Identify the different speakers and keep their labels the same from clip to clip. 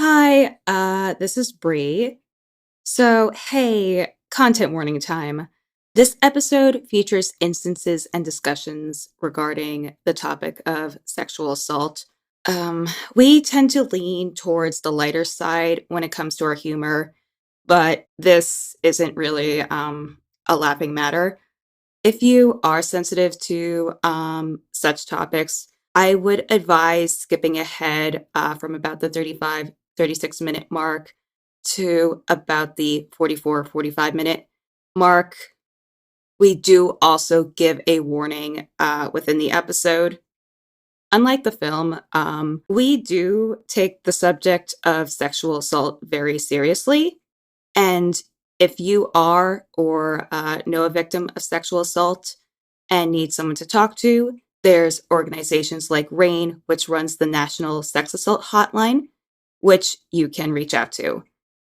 Speaker 1: Hi, this is Bri. So, hey, content warning time. This episode features instances and discussions regarding the topic of sexual assault. We tend to lean towards the lighter side when it comes to our humor, but this isn't really a laughing matter. If you are sensitive to such topics, I would advise skipping ahead from about the 36-minute mark to about the 45-minute mark. We do also give a warning within the episode. Unlike the film, we do take the subject of sexual assault very seriously. And if you are or know a victim of sexual assault and need someone to talk to, there's organizations like RAIN, which runs the National Sex Assault Hotline, which you can reach out to.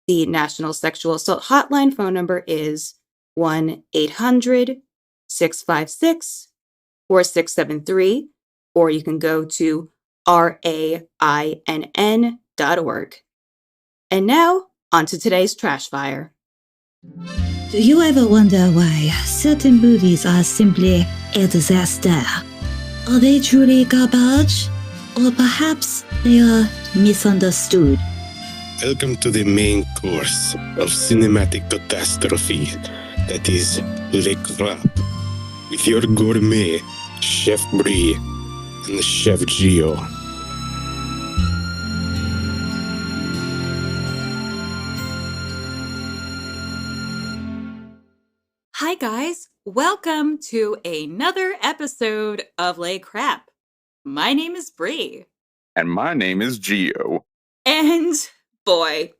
Speaker 1: The National Sexual Assault Hotline phone number is 1-800-656-4673, or you can go to rainn.org. And now, on to today's Trash Fire.
Speaker 2: Do you ever wonder why certain movies are simply a disaster? Are they truly garbage? Or perhaps they are misunderstood?
Speaker 3: Welcome to the main course of cinematic catastrophe that is Le Crap, with your gourmet, Chef Bri and Chef Gio.
Speaker 1: Hi guys, welcome to another episode of Lay Crap. My name is Bri.
Speaker 4: And my name is Gio.
Speaker 1: And boy,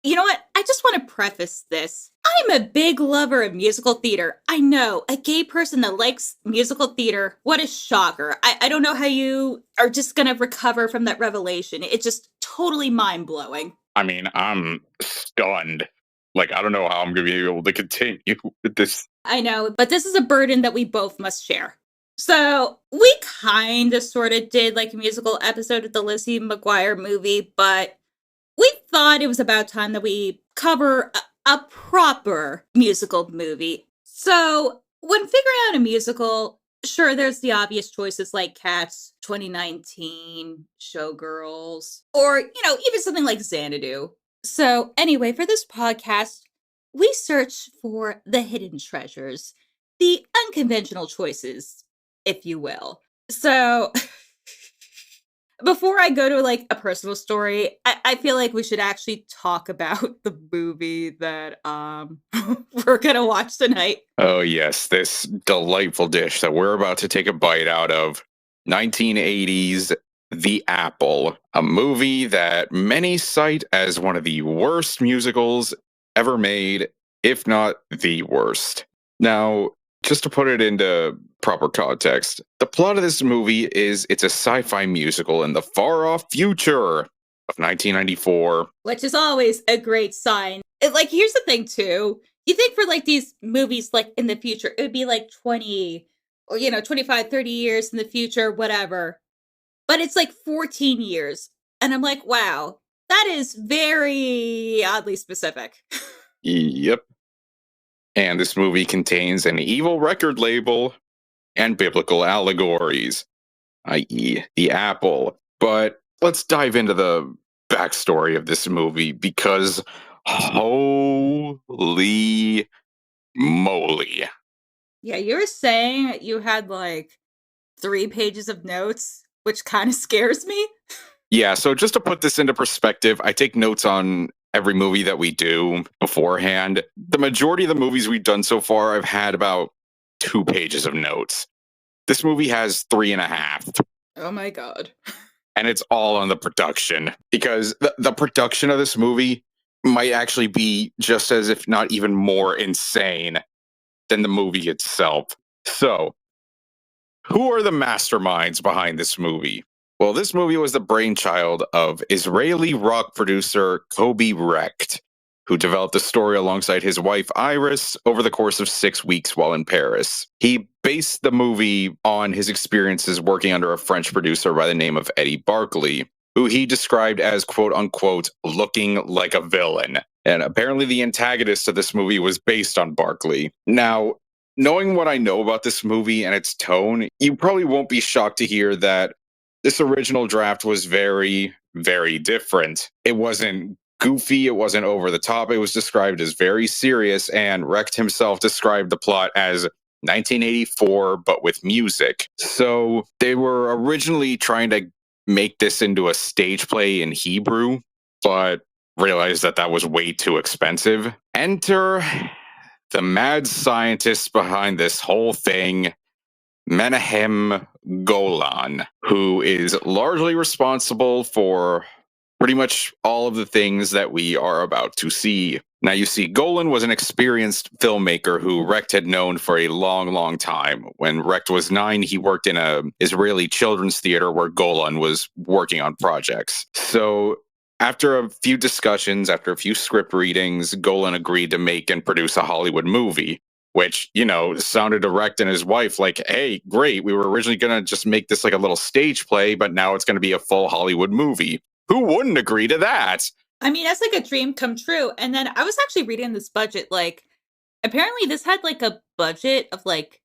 Speaker 1: you know what? I just want to preface this. I'm a big lover of musical theater. I know, a gay person that likes musical theater. What a shocker. I don't know how you are just going to recover from that revelation. It's just totally mind-blowing.
Speaker 4: I mean, I'm stunned. I don't know how I'm going to be able to continue with this.
Speaker 1: I know, but this is a burden that we both must share. So we kind of sort of did like a musical episode of the Lizzie McGuire movie, but we thought it was about time that we cover a proper musical movie. So when figuring out a musical, sure, there's the obvious choices like Cats, 2019, Showgirls, or, even something like Xanadu. So anyway, for this podcast, we search for the hidden treasures, the unconventional choices, if you will. So before I go to like a personal story, I feel like we should actually talk about the movie that we're gonna watch tonight.
Speaker 4: Oh yes, this delightful dish that we're about to take a bite out of. 1980s The Apple, a movie that many cite as one of the worst musicals ever made, if not the worst. Now, just to put it into proper context, the plot of this movie is it's a sci-fi musical in the far-off future of 1994.
Speaker 1: Which is always a great sign. Here's the thing, too. You think for, these movies, in the future, it would be, 20 or, 25, 30 years in the future, whatever. But it's, 14 years. And I'm like, wow, that is very oddly specific.
Speaker 4: Yep. And this movie contains an evil record label and biblical allegories, i.e. the apple. But let's dive into the backstory of this movie because holy moly.
Speaker 1: Yeah, you were saying you had 3 pages of notes, which kind of scares me.
Speaker 4: Yeah, so just to put this into perspective, I take notes on every movie that we do beforehand. The majority of the movies we've done so far, I've had about 2 pages of notes. This movie has 3.5.
Speaker 1: Oh my god.
Speaker 4: And it's all on the production. Because the production of this movie might actually be just as if not even more insane than the movie itself. So, who are the masterminds behind this movie? Well, this movie was the brainchild of Israeli rock producer Kobe Recht, who developed the story alongside his wife Iris over the course of 6 weeks while in Paris. He based the movie on his experiences working under a French producer by the name of Eddie Barclay. who he described as quote unquote looking like a villain. And apparently the antagonist of this movie was based on Barkley. Now, knowing what I know about this movie and its tone, you probably won't be shocked to hear that this original draft was very, very different. It wasn't goofy, it wasn't over the top, it was described as very serious, and Recht himself described the plot as 1984 but with music. So they were originally trying to make this into a stage play in Hebrew, but realized that that was way too expensive. Enter the mad scientist behind this whole thing, Menahem Golan, who is largely responsible for pretty much all of the things that we are about to see. Now, you see, Golan was an experienced filmmaker who Recht had known for a long, long time. When Recht was 9, he worked in an Israeli children's theater where Golan was working on projects. So, after a few discussions, after a few script readings, Golan agreed to make and produce a Hollywood movie, which, sounded to Recht and his wife like, hey, great, we were originally going to just make this like a little stage play, but now it's going to be a full Hollywood movie. Who wouldn't agree to that?
Speaker 1: I mean, that's like a dream come true. And then I was actually reading this budget, like, apparently this had like a budget of like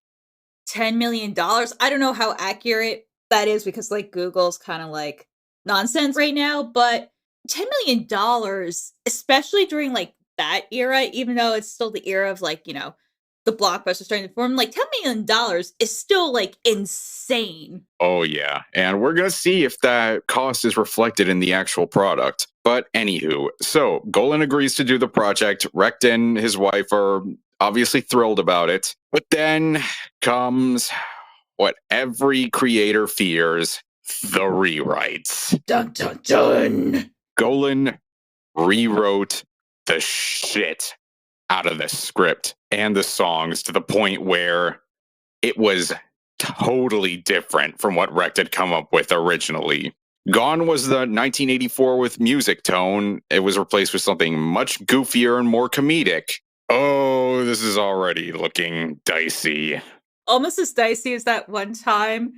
Speaker 1: $10 million. I don't know how accurate that is because like Google's kind of like nonsense right now, but $10 million, especially during like that era, even though it's still the era of like, the blockbuster starting to form, like $10 million is still like insane.
Speaker 4: Oh, yeah. And we're going to see if that cost is reflected in the actual product. But anywho, so Golan agrees to do the project. Recht and his wife are obviously thrilled about it. But then comes what every creator fears, the rewrites.
Speaker 1: Dun dun dun.
Speaker 4: Golan rewrote the shit out of the script and the songs to the point where it was totally different from what Recht had come up with originally. Gone was the 1984 with music tone. It was replaced with something much goofier and more comedic. Oh, this is already looking dicey.
Speaker 1: Almost as dicey as that one time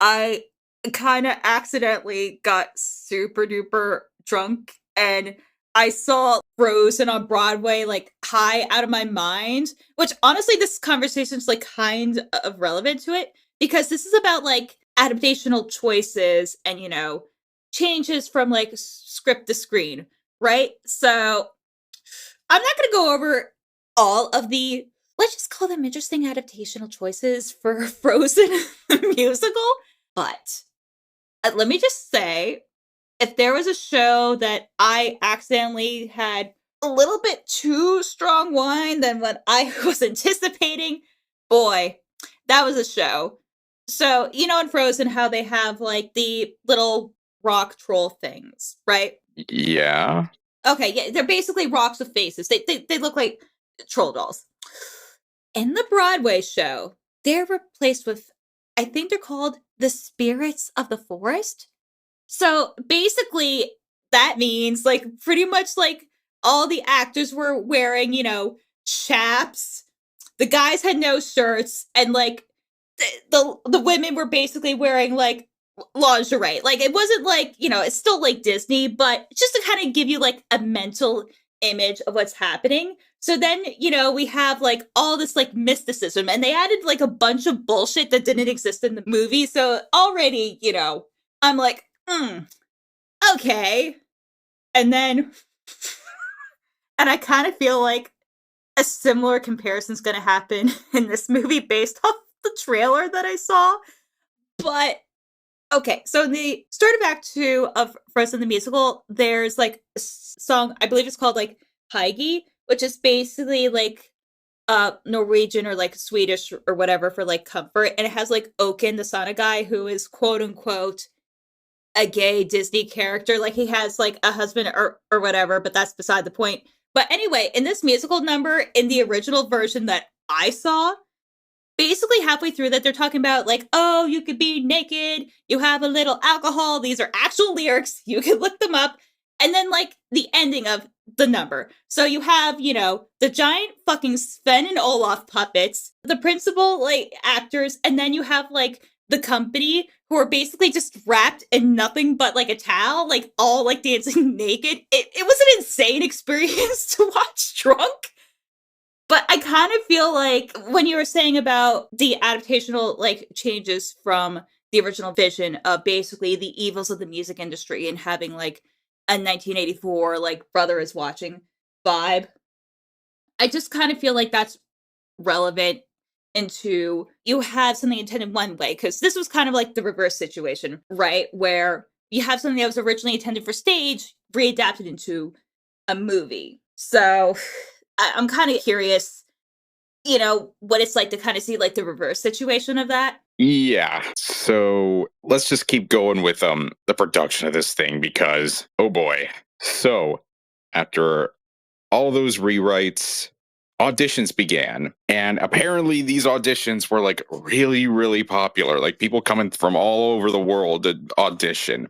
Speaker 1: I kind of accidentally got super duper drunk and I saw Frozen on Broadway like high out of my mind, which honestly this conversation's like kind of relevant to it because this is about like adaptational choices and changes from like script to screen, right? So I'm not going to go over all of the, let's just call them interesting adaptational choices for Frozen the musical. But let me just say, if there was a show that I accidentally had a little bit too strong wine than what I was anticipating, boy, that was a show. So, in Frozen, how they have like the little rock troll things, right?
Speaker 4: Yeah.
Speaker 1: Okay, yeah, they're basically rocks with faces. They look like troll dolls. In the Broadway show, they're replaced with, I think they're called the spirits of the forest. So basically, that means like pretty much like all the actors were wearing, chaps. The guys had no shirts, and like the women were basically wearing like lingerie. Like it wasn't like, it's still like Disney, but just to kind of give you like a mental image of what's happening. So then, we have like all this like mysticism and they added like a bunch of bullshit that didn't exist in the movie. So already, I'm like, okay. And then, and I kind of feel like a similar comparison is going to happen in this movie based off the trailer that I saw. But okay, so in the start of Act 2 of Frozen the Musical, there's like a song, I believe it's called like Heigi, which is basically like Norwegian or like Swedish or whatever for like comfort. And it has like Oaken, the sauna guy, who is quote unquote a gay Disney character. Like he has like a husband or whatever, but that's beside the point. But anyway, in this musical number, in the original version that I saw, basically halfway through that they're talking about like, oh, you could be naked, you have a little alcohol, these are actual lyrics, you can look them up, and then like the ending of the number. So you have, the giant fucking Sven and Olaf puppets, the principal like actors, and then you have like the company who are basically just wrapped in nothing but like a towel, like all like dancing naked. It was an insane experience to watch drunk. But I kind of feel like when you were saying about the adaptational like changes from the original vision of basically the evils of the music industry and having like a 1984 like brother is watching vibe, I just kind of feel like that's relevant into you have something intended one way because this was kind of like the reverse situation, right? Where you have something that was originally intended for stage readapted into a movie. So I'm kind of curious, what it's like to kind of see like the reverse situation of that.
Speaker 4: Yeah. So let's just keep going with the production of this thing because oh boy. So after all those rewrites, auditions began, and apparently these auditions were like really, really popular. Like people coming from all over the world to audition.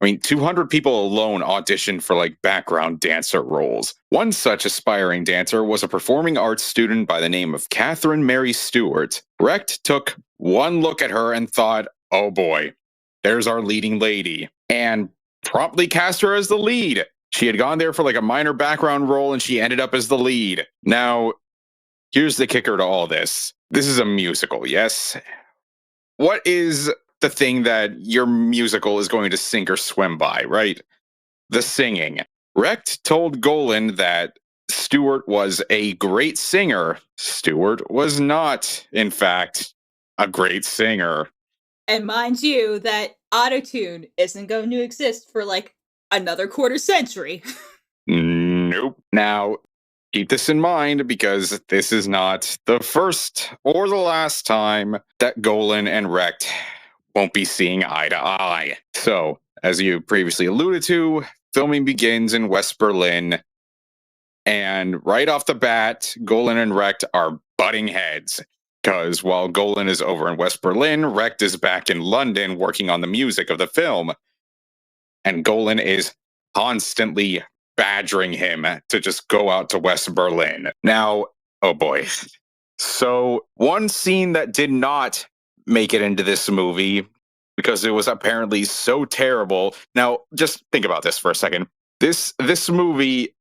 Speaker 4: I mean, 200 people alone auditioned for like background dancer roles. One such aspiring dancer was a performing arts student by the name of Catherine Mary Stewart. Recht took one look at her and thought, oh boy, there's our leading lady, and promptly cast her as the lead. She had gone there for like a minor background role and she ended up as the lead. Now, here's the kicker to all this. This is a musical, yes? What is the thing that your musical is going to sink or swim by, right? The singing. Recht told Golan that Stewart was a great singer. Stewart was not, in fact, a great singer.
Speaker 1: And mind you, that autotune isn't going to exist for like another quarter century.
Speaker 4: Nope. Now, keep this in mind because this is not the first or the last time that Golan and Recht won't be seeing eye to eye. So, as you previously alluded to, filming begins in West Berlin, and right off the bat, Golan and Recht are butting heads. Because while Golan is over in West Berlin, Recht is back in London working on the music of the film. And Golan is constantly badgering him to just go out to West Berlin. Now, oh boy. So, one scene that did not make it into this movie because it was apparently so terrible. Now, just think about this for a second. This movie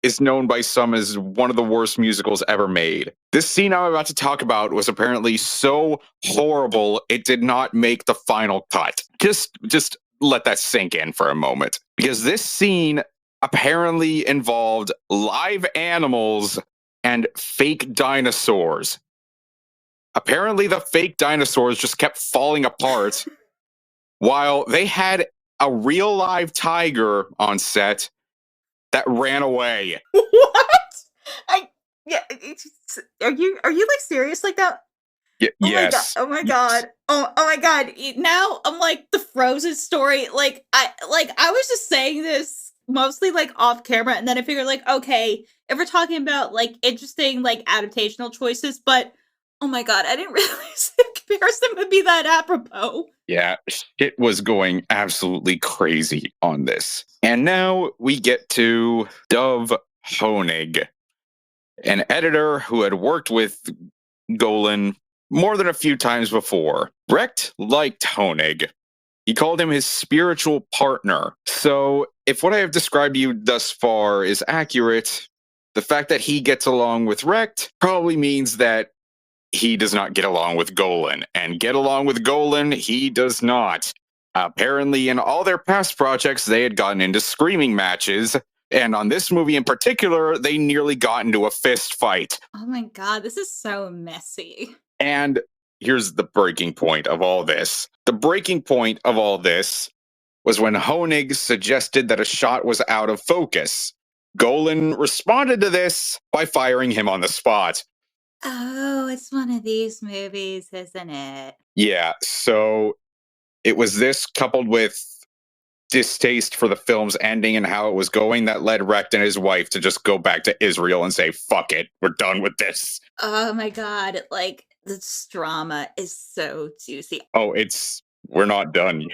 Speaker 4: is known by some as one of the worst musicals ever made. This scene I'm about to talk about was apparently so horrible it did not make the final cut. Just let that sink in for a moment. Because this scene apparently involved live animals and fake dinosaurs. Apparently the fake dinosaurs just kept falling apart while they had a real live tiger on set that ran away.
Speaker 1: What? I yeah. Are you like serious like that?
Speaker 4: Yes.
Speaker 1: Oh my god. Oh my god. Now I'm like the Frozen story. I was just saying this mostly like off camera, and then I figured like, okay, if we're talking about like interesting like adaptational choices, but oh my god, I didn't realize the comparison would be that apropos.
Speaker 4: Yeah, shit was going absolutely crazy on this. And now we get to Dov Honig, an editor who had worked with Golan more than a few times before. Recht liked Honig. He called him his spiritual partner. So, if what I have described to you thus far is accurate, the fact that he gets along with Recht probably means that he does not get along with Golan. And get along with Golan, he does not. Apparently, in all their past projects, they had gotten into screaming matches. And on this movie in particular, they nearly got into a fist fight.
Speaker 1: Oh my god, this is so messy.
Speaker 4: And here's the breaking point of all this. The breaking point of all this was when Honig suggested that a shot was out of focus. Golan responded to this by firing him on the spot.
Speaker 1: Oh, it's one of these movies, isn't it?
Speaker 4: Yeah, so it was this coupled with distaste for the film's ending and how it was going that led Recht and his wife to just go back to Israel and say, fuck it, we're done with this.
Speaker 1: Oh my god, like this drama is so juicy.
Speaker 4: Oh, we're not done.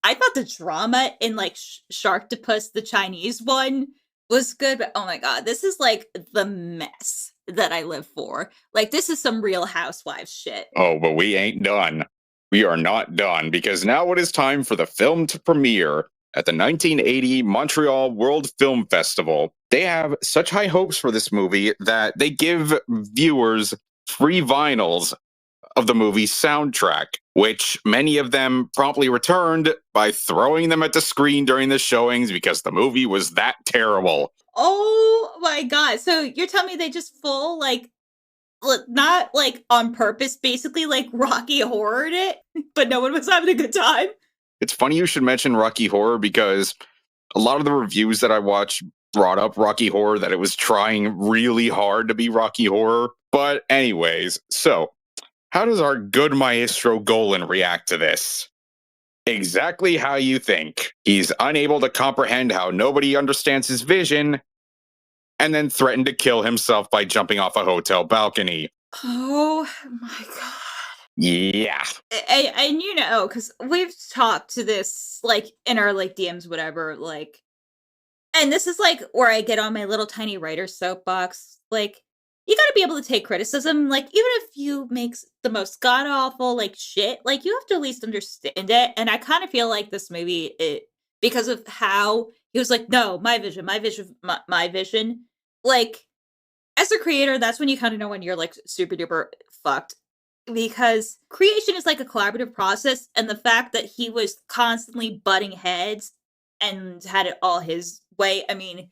Speaker 1: I thought the drama in like Sharktopus, the Chinese one, was good, but oh my god, this is like the mess that I live for. Like this is some Real Housewives shit.
Speaker 4: Oh, but we ain't done. We are not done, because now it is time for the film to premiere at the 1980 Montreal World Film Festival. They have such high hopes for this movie that they give viewers free vinyls of the movie's soundtrack, which many of them promptly returned by throwing them at the screen during the showings because the movie was that terrible.
Speaker 1: Oh my god. So you're telling me they just full, like, not like on purpose, basically like Rocky Horrored it, but no one was having a good time?
Speaker 4: It's funny you should mention Rocky Horror, because a lot of the reviews that I watched brought up Rocky Horror, that it was trying really hard to be Rocky Horror. But anyways, so how does our good maestro Golan react to this? Exactly how you think. He's unable to comprehend how nobody understands his vision, and then threatened to kill himself by jumping off a hotel balcony.
Speaker 1: Oh my god.
Speaker 4: Yeah.
Speaker 1: And you know, because we've talked to this, like, in our, like, DMs, whatever, like, and this is, like, where I get on my little tiny writer soapbox. Like, you gotta be able to take criticism. Like, even if you make the most god awful, like, shit, like, you have to at least understand it. And I kind of feel like this movie, because of how he was like, no, my vision, my vision, my vision. Like, as a creator, that's when you kind of know when you're like super duper fucked, because creation is like a collaborative process, and the fact that he was constantly butting heads and had it all his way. I mean,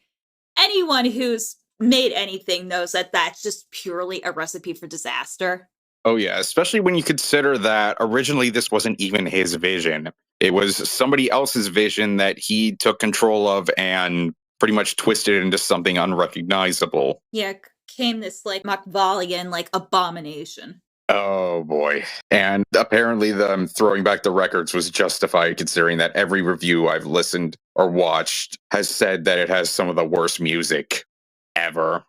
Speaker 1: anyone who's made anything knows that that's just purely a recipe for disaster.
Speaker 4: Oh, yeah. Especially when you consider that originally this wasn't even his vision. It was somebody else's vision that he took control of and pretty much twisted it into something unrecognizable.
Speaker 1: Yeah, came this like Machiavellian like abomination.
Speaker 4: Oh boy. And apparently them throwing back the records was justified, considering that every review I've listened or watched has said that it has some of the worst music ever.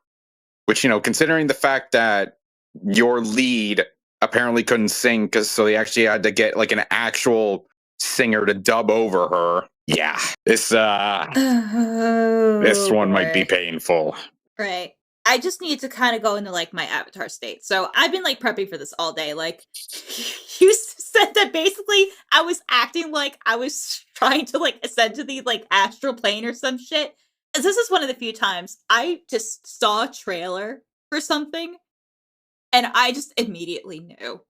Speaker 4: Which, considering the fact that your lead apparently couldn't sing, so they actually had to get like an actual singer to dub over her. Yeah. This
Speaker 1: Oh,
Speaker 4: one might be
Speaker 1: boy.
Speaker 4: painful.
Speaker 1: Right. I just need to kind of go into like my avatar state. So I've been like prepping for this all day. Like, you said that basically I was acting like I was trying to like ascend to the like astral plane or some shit. And this is one of the few times I just saw a trailer for something and I just immediately knew,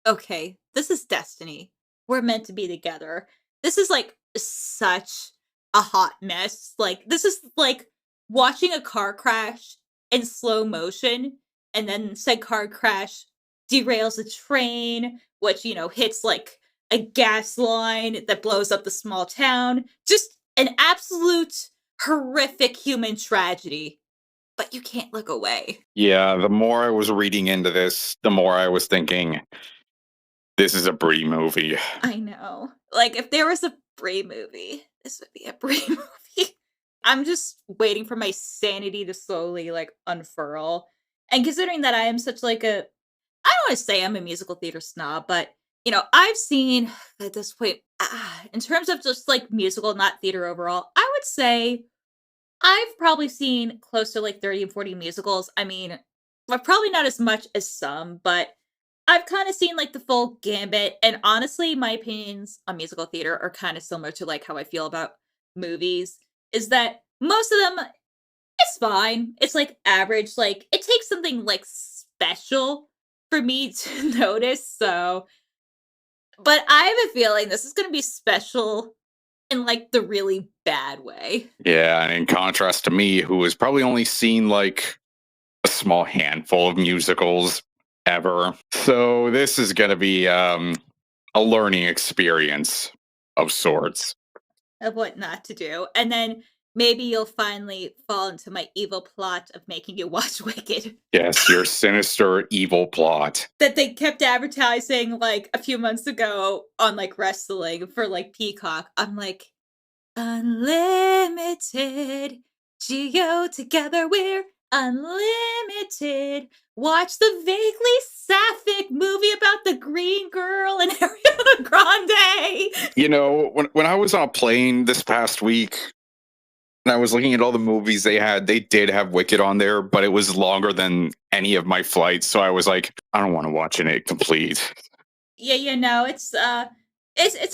Speaker 1: okay, this is destiny. We're meant to be together. This is like such a hot mess. Like, this is like watching a car crash in slow motion, and then said car crash derails a train, which, hits like a gas line that blows up the small town. Just an absolute horrific human tragedy. But you can't look away.
Speaker 4: Yeah, the more I was reading into this, the more I was thinking, this is a Brie movie.
Speaker 1: I know. Like, if there was a Brie movie, this would be a Brie movie. I'm just waiting for my sanity to slowly, like, unfurl. And considering that I am such, like, I don't want to say I'm a musical theater snob, but, I've seen, at this point, in terms of just, like, musical, not theater overall, I would say I've probably seen close to, like, 30 and 40 musicals. I mean, probably not as much as some, but I've kinda seen, like, the full gambit, and honestly, my opinions on musical theater are kinda similar to, like, how I feel about movies, is that most of them, it's fine. It's, like, average, like, it takes something, like, special for me to notice, so but I have a feeling this is gonna be special in, like, the really bad way.
Speaker 4: Yeah, and in contrast to me, who has probably only seen like a small handful of musicals ever. So this is going to be a learning experience of sorts.
Speaker 1: Of what not to do, and then maybe you'll finally fall into my evil plot of making you watch Wicked
Speaker 4: Yes, your sinister evil plot.
Speaker 1: that they kept advertising, like, a few months ago on, like, wrestling for, like, Peacock. I'm like, "Unlimited, Gio, together we're unlimited. Watch the vaguely sapphic movie about the green girl and Ariana Grande."
Speaker 4: When I was on a plane this past week and I was looking at all the movies they did have Wicked on there, but it was longer than any of my flights. So I was like, I don't want to watch it complete.
Speaker 1: Yeah, it's a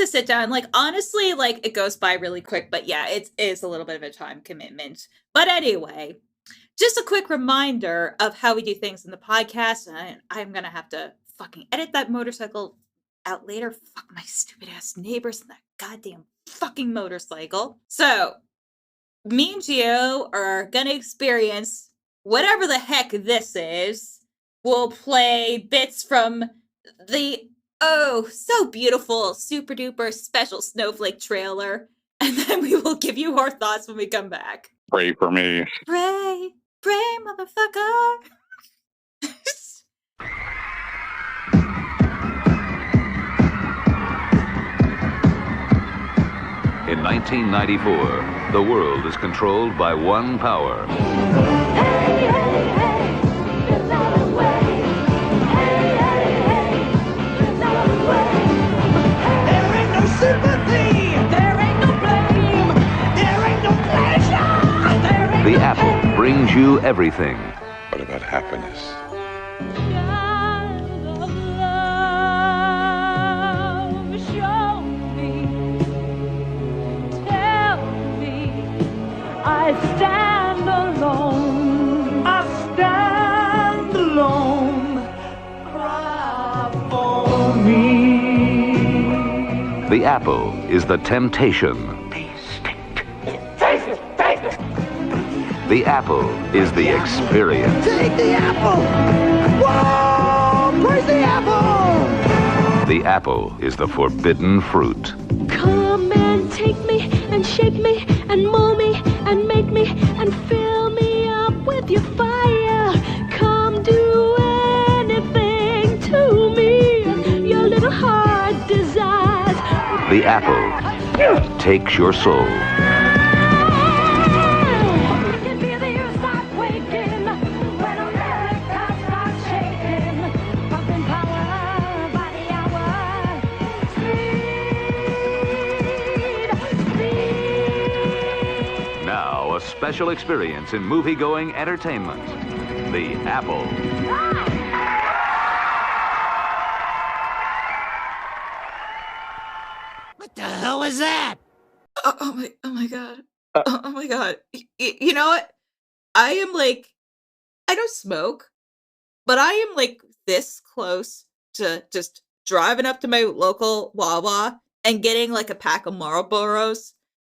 Speaker 1: sit down. Like, honestly, like, it goes by really quick, but yeah, it is a little bit of a time commitment. But anyway, just a quick reminder of how we do things in the podcast. And I'm gonna have to fucking edit that motorcycle out later. Fuck my stupid ass neighbors and that goddamn fucking motorcycle. So me and Gio are gonna experience whatever the heck this is. We'll play bits from the so beautiful, super duper special snowflake trailer, and then we will give you our thoughts when we come back.
Speaker 4: Pray for me.
Speaker 1: Pray, pray, motherfucker.
Speaker 5: In 1994, the world is controlled by one power.
Speaker 6: There ain't no sympathy, there ain't no blame, there ain't no pleasure, there ain't
Speaker 5: The
Speaker 6: no
Speaker 5: Apple brings you everything.
Speaker 3: What about happiness?
Speaker 6: child of love. Show me, tell me, I stand alone. I stand alone. Cry for me.
Speaker 5: The Apple is the temptation. The Apple is the experience.
Speaker 6: Take the apple! Whoa! Praise the apple!
Speaker 5: The Apple is the forbidden fruit.
Speaker 7: Come and take me and shape me and mold me and make me and fill me up with your fire. Come do anything to me your little heart desires.
Speaker 5: The Apple takes your soul.
Speaker 7: I can feel the earth start quaking when America starts shaking. Pumping power by the hour. Speed.
Speaker 5: Now, a special experience in movie-going entertainment. The Apple.
Speaker 6: What the hell was that?
Speaker 1: Oh my god. Oh my god. You know what? I am like, I don't smoke, but I am like this close to just driving up to my local Wawa and getting like a pack of Marlboros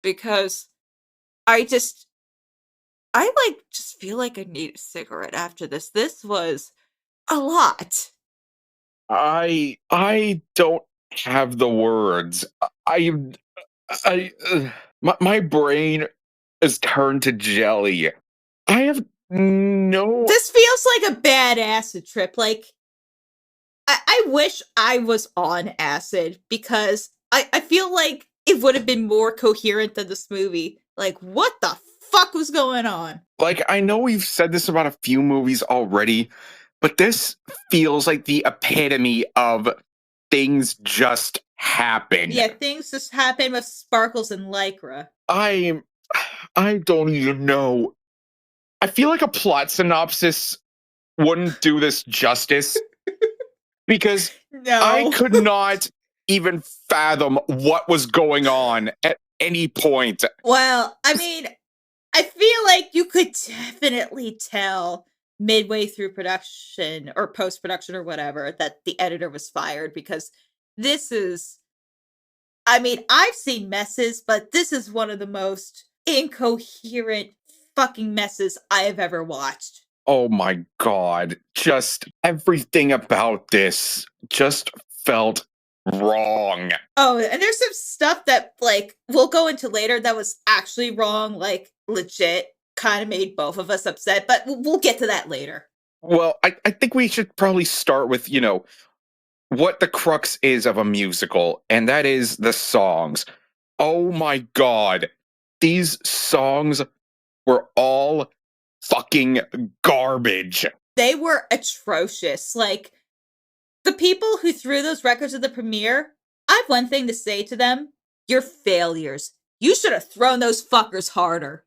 Speaker 1: because I just feel like I need a cigarette after this. This was a lot.
Speaker 4: I don't have the words. My brain is turned to jelly. I have no.
Speaker 1: This feels like a bad acid trip. Like, I wish I was on acid because I feel like it would have been more coherent than this movie. Like, what the fuck was going on?
Speaker 4: Like, I know we've said this about a few movies already, but this feels like the epitome of things just happen.
Speaker 1: Yeah, things just happen with Sparkles and Lycra.
Speaker 4: I don't even know. I feel like a plot synopsis wouldn't do this justice because
Speaker 1: No.
Speaker 4: I could not even fathom what was going on at any point.
Speaker 1: Well, I mean, I feel like you could definitely tell midway through production or post production or whatever that the editor was fired because this is, I mean, I've seen messes, but this is one of the most incoherent fucking messes I have ever watched.
Speaker 4: Oh my god. Just everything about this just felt wrong.
Speaker 1: Oh, and there's some stuff that, like, we'll go into later that was actually wrong, like, legit, kind of made both of us upset, but we'll get to that later.
Speaker 4: Well, I think we should probably start with, what the crux is of a musical, and that is the songs. Oh my god. These songs were all fucking garbage.
Speaker 1: They were atrocious. Like, the people who threw those records at the premiere, I have one thing to say to them. You're failures. You should have thrown those fuckers harder.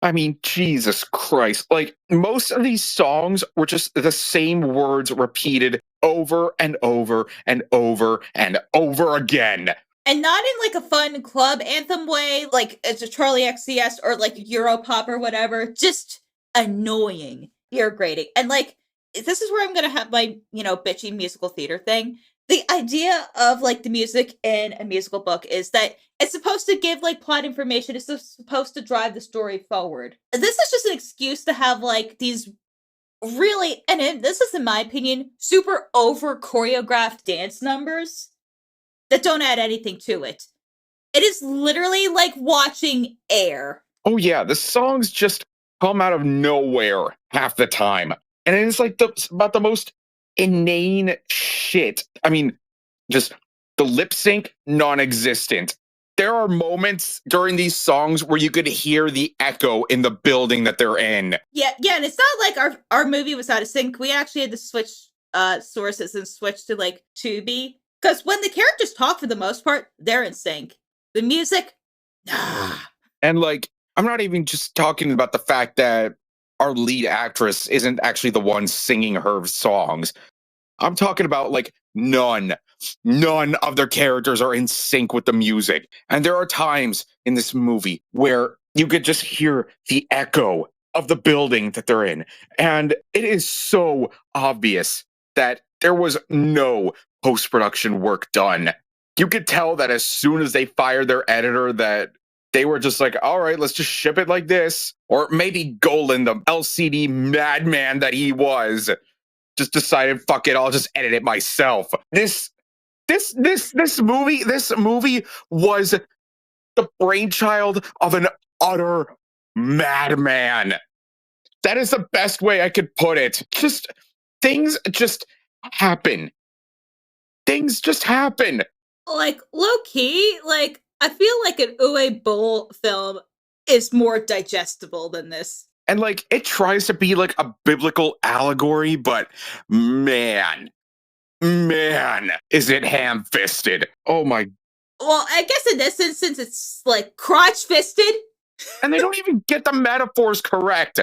Speaker 4: I mean, Jesus Christ. Like, most of these songs were just the same words repeated over and over and over and over again.
Speaker 1: And not in like a fun club anthem way, like it's a Charlie XCS or like Europop or whatever. Just annoying, irritating. And like, this is where I'm gonna have my, bitchy musical theater thing. The idea of like the music in a musical book is that it's supposed to give like plot information, it's supposed to drive the story forward. This is just an excuse to have like these really, this is in my opinion, super over choreographed dance numbers that don't add anything to it. It is literally like watching air.
Speaker 4: Oh yeah, the songs just come out of nowhere half the time. And it's like about the most inane shit. I mean, just the lip sync, non-existent. There are moments during these songs where you could hear the echo in the building that they're in.
Speaker 1: Yeah, and it's not like our movie was out of sync. We actually had to switch sources and switch to like Tubi. Because when the characters talk, for the most part, they're in sync. The music, nah.
Speaker 4: And like, I'm not even just talking about the fact that our lead actress isn't actually the one singing her songs. I'm talking about like none of their characters are in sync with the music. And there are times in this movie where you could just hear the echo of the building that they're in. And it is so obvious that there was no post-production work done. You could tell that as soon as they fired their editor that they were just like, all right, let's just ship it like this. Or maybe Golan, the LCD madman that he was, just decided, fuck it, I'll just edit it myself. This movie was the brainchild of an utter madman. That is the best way I could put it. Things just happen. Things just happen.
Speaker 1: Like, low-key, like, I feel like an Uwe Boll film is more digestible than this.
Speaker 4: And like, it tries to be like a biblical allegory, but man, is it ham-fisted. Oh my.
Speaker 1: Well, I guess in this instance, it's like crotch-fisted.
Speaker 4: And they don't even get the metaphors correct.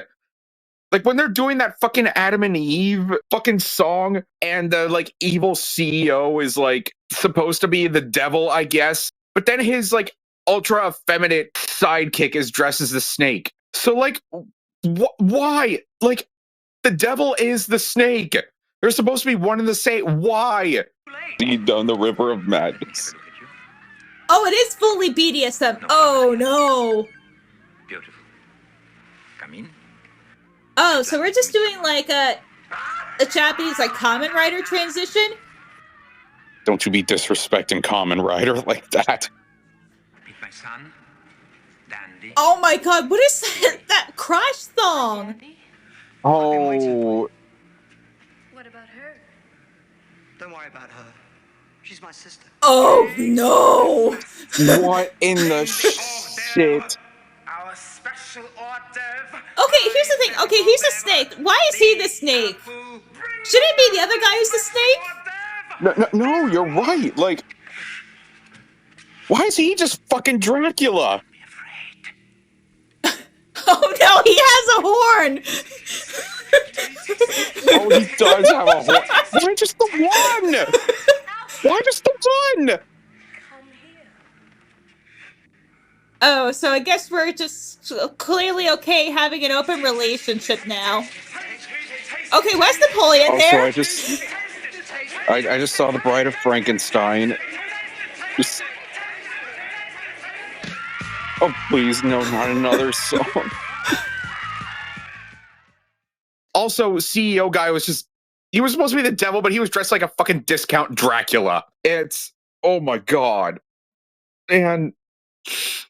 Speaker 4: Like when they're doing that fucking Adam and Eve fucking song and the like evil CEO is like supposed to be the devil, I guess. But then his like ultra effeminate sidekick is dressed as the snake. So like, why? Like the devil is the snake. They're supposed to be one and the same. Why? Lead down the river of madness.
Speaker 1: Oh, it is fully BDSM. Oh no.
Speaker 8: Beautiful. Come in.
Speaker 1: Oh, so we're just doing like a Japanese like Kamen Rider transition?
Speaker 4: Don't you be disrespecting Kamen Rider like that.
Speaker 8: Meet my son, Dandy.
Speaker 1: Oh my god, what is that Crash song?
Speaker 4: Oh.
Speaker 9: What about her?
Speaker 10: Don't worry about her. She's my sister.
Speaker 1: Oh no!
Speaker 4: What in the shit?
Speaker 8: Our special order.
Speaker 1: Okay, here's the thing. Okay, he's a snake. Why is he the snake? Shouldn't it be the other guy who's the snake?
Speaker 4: No, you're right. Like, why is he just fucking Dracula?
Speaker 1: Oh no, he has a horn!
Speaker 4: Oh, he does have a horn. Why just the one? Why just the one?
Speaker 9: Come here.
Speaker 1: Oh, so I guess we're just clearly okay having an open relationship now. Okay, where's Napoleon
Speaker 4: Also,
Speaker 1: there?
Speaker 4: I just saw the Bride of Frankenstein. Oh, please, no, not another song. Also, CEO guy he was supposed to be the devil, but he was dressed like a fucking discount Dracula. Oh my god. And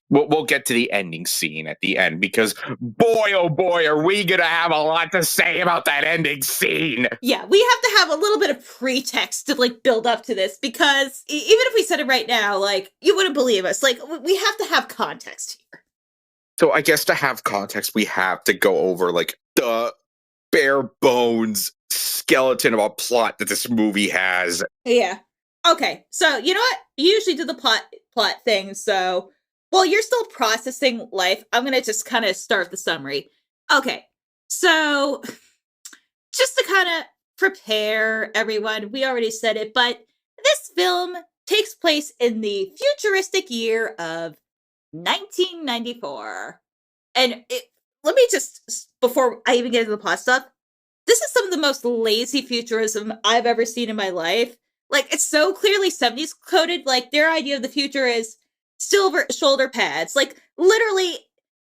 Speaker 4: we'll get to the ending scene at the end, because boy, oh boy, are we gonna have a lot to say about that ending scene.
Speaker 1: Yeah, we have to have a little bit of pretext to like build up to this, because even if we said it right now, like, you wouldn't believe us. Like, we have to have context here.
Speaker 4: So I guess to have context, we have to go over like the bare bones skeleton of a plot that this movie has.
Speaker 1: Yeah. Okay, so you know what? You usually do the plot thing, so while you're still processing life, I'm gonna just kind of start the summary. Okay, so just to kind of prepare, everyone. We already said it, but this film takes place in the futuristic year of 1994. And let me just, before I even get into the plot stuff, this is some of the most lazy futurism I've ever seen in my life. Like, it's so clearly 70s coded. Like, their idea of the future is silver shoulder pads. Like, literally,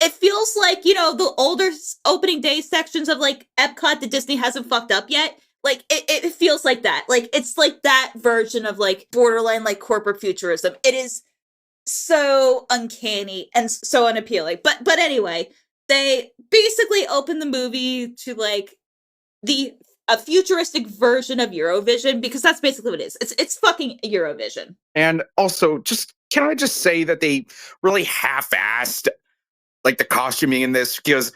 Speaker 1: it feels like, the older opening day sections of, like, Epcot that Disney hasn't fucked up yet. Like, it feels like that. Like, it's like that version of, like, borderline, like, corporate futurism. It is so uncanny and so unappealing. But anyway, they basically open the movie to, like, a futuristic version of Eurovision, because that's basically what it is. It's fucking Eurovision.
Speaker 4: And also, can I just say that they really half-assed like the costuming in this, because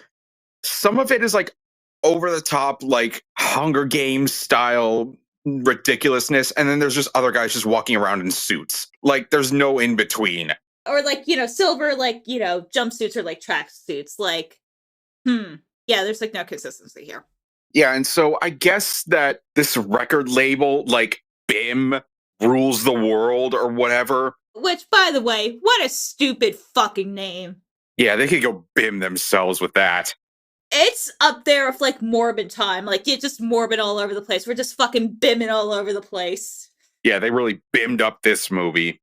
Speaker 4: some of it is like over the top, like Hunger Games style ridiculousness, and then there's just other guys just walking around in suits. Like, there's no in between.
Speaker 1: Or like, silver, like, jumpsuits or like track suits. Like, yeah, there's like no consistency here.
Speaker 4: Yeah, and so I guess that this record label, like BIM, rules the world or whatever.
Speaker 1: Which, by the way, what a stupid fucking name.
Speaker 4: Yeah, they could go BIM themselves with that.
Speaker 1: It's up there with, like, Morbid time. Like, you're just morbid all over the place. We're just fucking bimming all over the place.
Speaker 4: Yeah, they really BIM'd up this movie.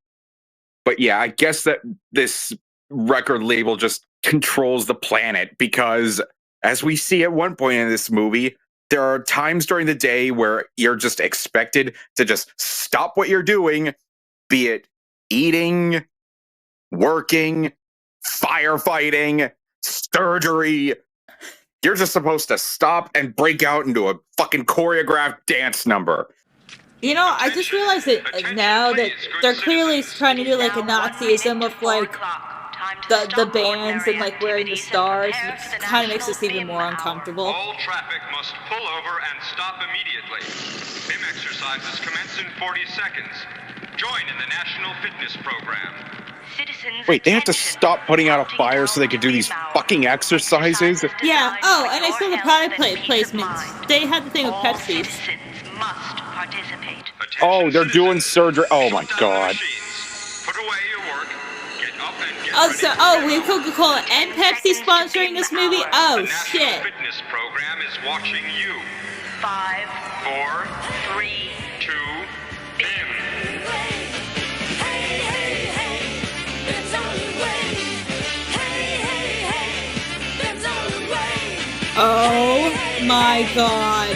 Speaker 4: But yeah, I guess that this record label just controls the planet, because as we see at one point in this movie, there are times during the day where you're just expected to just stop what you're doing, be it eating, working, firefighting, surgery. You're just supposed to stop and break out into a fucking choreographed dance number.
Speaker 1: I just realized that now that they're clearly trying to do like a Nazism with like the bands and like wearing the stars, which kind of makes this even more uncomfortable.
Speaker 11: All traffic must pull over and stop immediately. BIM exercises commence in 40 seconds. Join in the National Fitness Program.
Speaker 4: Wait, they have to stop putting out a fire so they can do these fucking exercises?
Speaker 1: Yeah, oh, and I saw the product placements. They had the thing with Pepsi.
Speaker 4: Oh, they're doing surgery. Oh my god.
Speaker 11: Put away your work. Get up and get
Speaker 1: we have Coca-Cola and Pepsi sponsoring this movie? Oh, shit.
Speaker 11: The Fitness Program is watching you. 5, 4, 3, 2, BIM.
Speaker 1: Oh my god.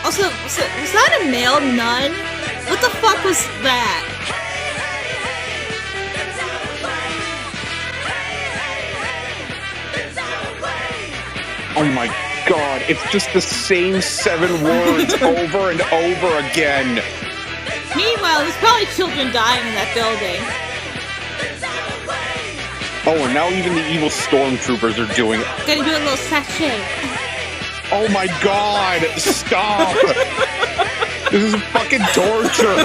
Speaker 1: Also, was that a male nun? What the fuck was that?
Speaker 4: Oh my god, it's just the same 7 words over and over again.
Speaker 1: Meanwhile, there's probably children dying in that building.
Speaker 4: Oh, and now even the evil stormtroopers are doing it.
Speaker 1: Gonna do a little sachet.
Speaker 4: Oh my god, stop! This is fucking torture!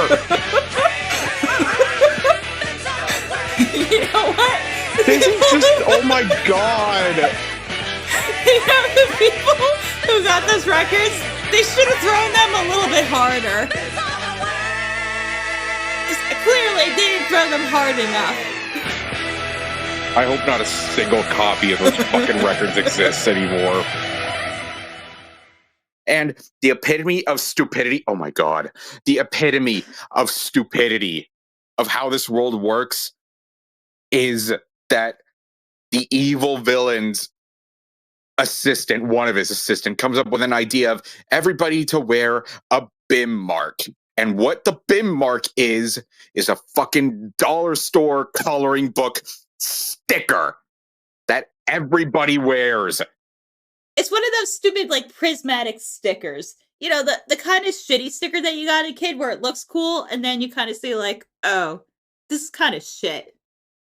Speaker 1: You know what?
Speaker 4: This is just, oh my god!
Speaker 1: The people who got those records, they should have thrown them a little bit harder. Clearly, they didn't throw them hard enough.
Speaker 4: I hope not a single copy of those fucking records exists anymore. And the epitome of stupidity, oh my god, the epitome of stupidity of how this world works is that the evil villain's assistant, one of his assistant, comes up with an idea of everybody to wear a BIM mark. And what the BIM mark is a fucking dollar store coloring book sticker that everybody wears.
Speaker 1: It's one of those stupid, like, prismatic stickers. You know, the kind of shitty sticker that you got as a kid where it looks cool, and then you kind of see, like, oh, this is kind of shit.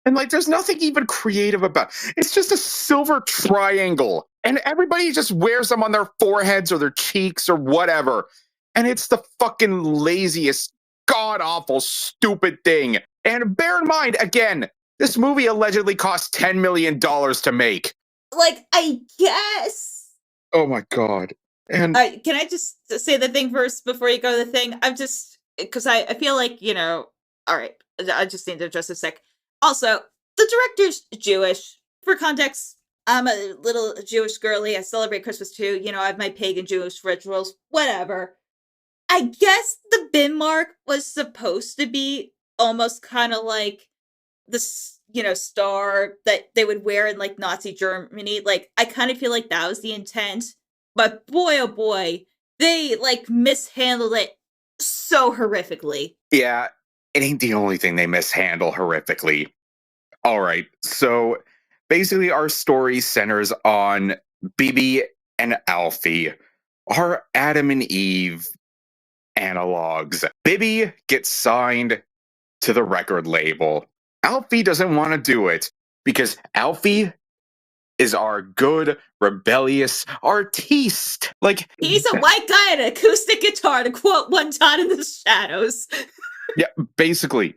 Speaker 4: And, like, there's nothing even creative about it. It's just a silver triangle. And everybody just wears them on their foreheads or their cheeks or whatever. And it's the fucking laziest, god-awful, stupid thing. And bear in mind, again, this movie allegedly cost $10 million to make.
Speaker 1: like, I guess.
Speaker 4: Oh my god. And
Speaker 1: Can I just say the thing first before you go to the thing? I'm just because I feel like all right. I just need to address a sec. Also, the director's Jewish. For context, I'm a little Jewish girly. I celebrate Christmas too. I have my pagan Jewish rituals. Whatever. I guess the bin mark was supposed to be almost kind of like this, star that they would wear in like Nazi Germany. Like, I kind of feel like that was the intent. But boy, oh boy, they like mishandled it so horrifically.
Speaker 4: yeah, it ain't the only thing they mishandle horrifically. All right, so basically, our story centers on Bibi and Alfie, our Adam and Eve analogs. Bibi gets signed to the record label. Alfie doesn't want to do it because Alfie is our good, rebellious artiste. Like,
Speaker 1: He's a white guy and an acoustic guitar, to quote One Dot in the Shadows.
Speaker 4: yeah, basically,